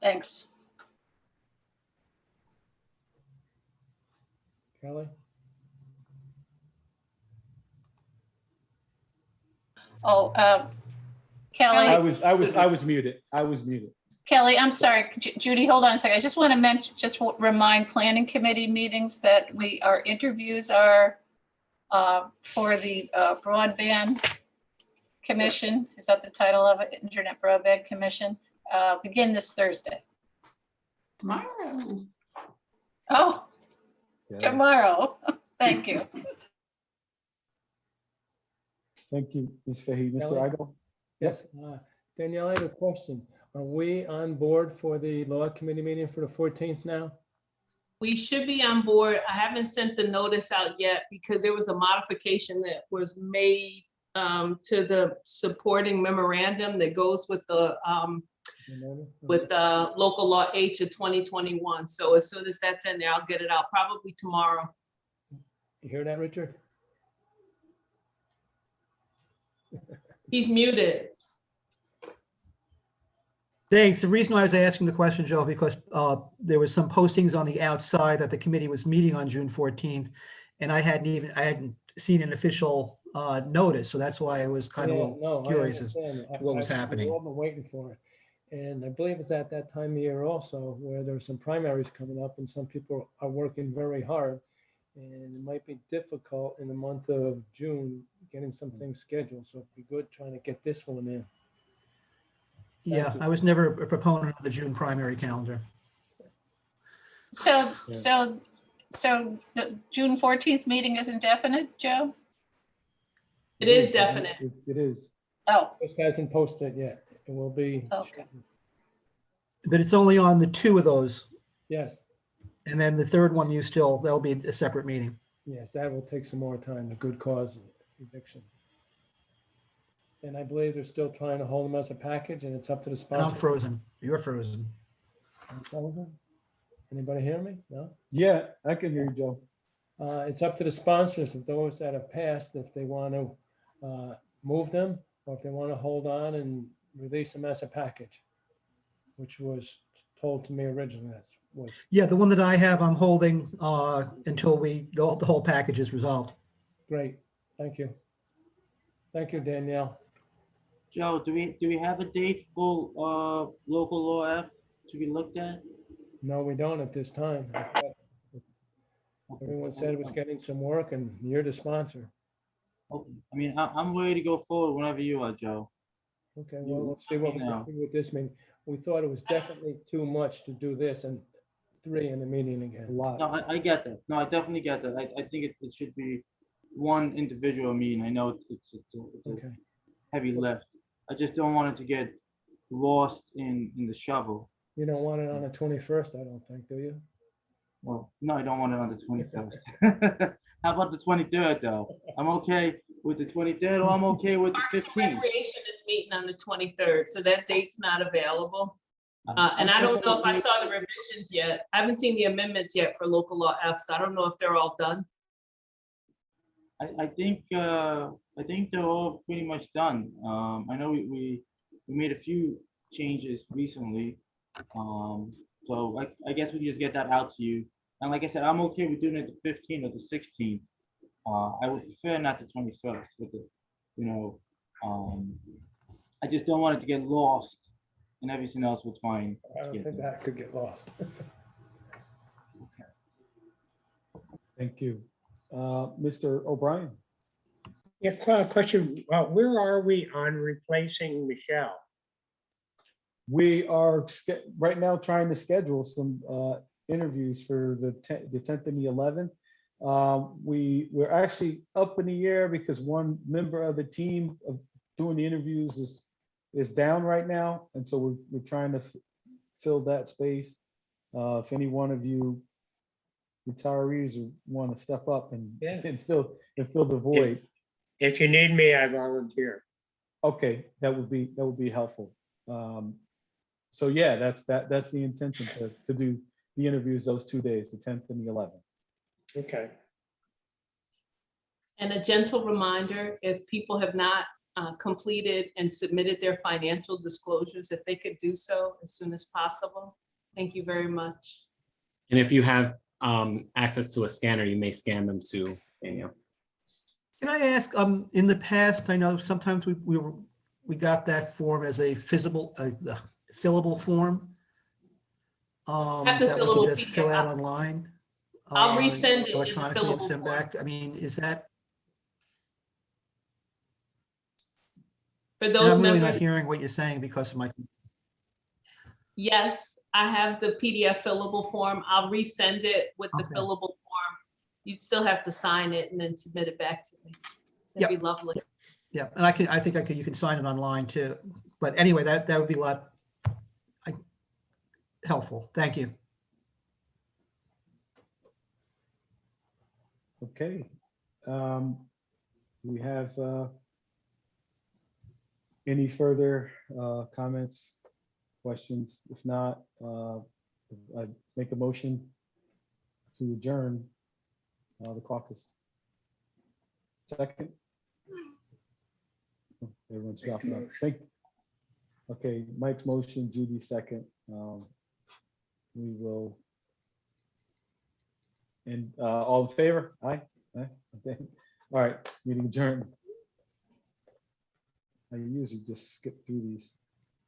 Thanks. Kelly? Oh, Kelly. I was muted. I was muted. Kelly, I'm sorry. Judy, hold on a second. I just want to remind planning committee meetings that our interviews are for the broadband commission. Is that the title of it? Internet Broadband Commission. Begin this Thursday. Tomorrow. Oh, Yeah. tomorrow. Thank you. Thank you, Ms. Fahey. Mr. Kelly? Igo? Yes. Danielle, I have a question. Are we on board for the law committee meeting for the 14th now? We should be on board. I haven't sent the notice out yet because there was a modification that was made to the supporting memorandum that goes with the local law H of 2021. So as soon as that's in there, I'll get it out probably tomorrow. You hear that, Richard? He's muted. Thanks. The reason why I was asking the question, Joe, because there was some postings on the outside that the committee was meeting on June 14th, and I hadn't seen an official notice, so that's why I was kind of curious as to what was happening. We've all been waiting for it, and I believe it's at that time of year also where there's some primaries coming up, and some people are working very hard, and it might be difficult in the month of June getting some things scheduled. So it'd be good trying to get this one in. Yeah, I was never a proponent of the June primary calendar. So the June 14th meeting is indefinite, Joe? It is definite. It is. Oh, Just hasn't posted yet. It will be. okay. But it's only on the two of those. Yes, And then the third one, that'll be a separate meeting. yes, that will take some more time, the good cause eviction. And I believe they're still trying to hold them as a package, and it's up to the And I'm sponsor. frozen. You're frozen. Anybody hear me? No? Yeah, I can hear you, Joe. It's up to the sponsors of those that have passed, if they want to move them, or if they want to hold on and release them as a package, which was told to me originally. Yeah, the one that I have, I'm holding until the whole package is resolved. Great. Thank you. Thank you, Danielle. Joe, do we have a date for local law F to be looked at? No, we don't at this time. I thought everyone said it was getting some work and you're the sponsor. Okay. I mean, I'm ready to go forward whenever you are, Joe. Okay, well, let's see what this means. We thought it was definitely too much to do this and 3 in the meeting again. A lot. No, I get that. No, I definitely get that. I think it should be one individual meeting. I know it's a Okay. heavy lift. I just don't want it to get lost in the shovel. You don't want it on the 21st, I don't think, do you? Well, no, I don't want it on the 21st. How about the 23rd, though? I'm okay with the 23rd, or I'm okay with the Parks and 15th. Recreation is meeting on the 23rd, so that date's not available. And I don't know if I saw the revisions yet. I haven't seen the amendments yet for local law F, so I don't know if they're all done. I think they're all pretty much done. I know we made a few changes recently. So I guess we just get that out to you. And like I said, I'm okay with doing it the 15th or the 16th. I would prefer not the 21st with the, you know, I just don't want it to get lost and everything else was fine. I don't think that could get lost. Thank you. Mr. O'Brien? Yeah, question, where are we on replacing Michelle? We are right now trying to schedule some interviews for the 10th and the 11th. We're actually up in the air because one member of the team of doing the interviews is down right now, and so we're trying to fill that space. If any one of you retirees want to step up and fill the void. If you need me, I volunteer. Okay, that would be helpful. So yeah, that's the intention to do the interviews those 2 days, the 10th and the 11th. Okay. And a gentle reminder, if people have not completed and submitted their financial disclosures, if they could do so as soon as possible. Thank you very much. And if you have access to a scanner, you may scan them too, Danielle. Can I ask, in the past, I know sometimes we got that form as a fillable form. Have the that we fillable could just fill PDF. out online. I'll resend it as a electronically and fillable send form. back. I mean, is that? For And those I'm really not members, hearing what you're saying because of my. yes, I have the PDF fillable form. I'll resend it with the Okay. fillable form. You still have to sign it and then submit it back to me. That'd be lovely. Yeah, and I think you can sign it online too. But anyway, that would be a lot helpful. Thank you. Okay. We have any further comments, questions? If not, I make a motion to adjourn the caucus. Second. Everyone's dropping off. Okay, Mike's motion, Judy second. We will. And all in favor? Aye. Aye. Okay. All right, meeting adjourned. I usually just skip through these.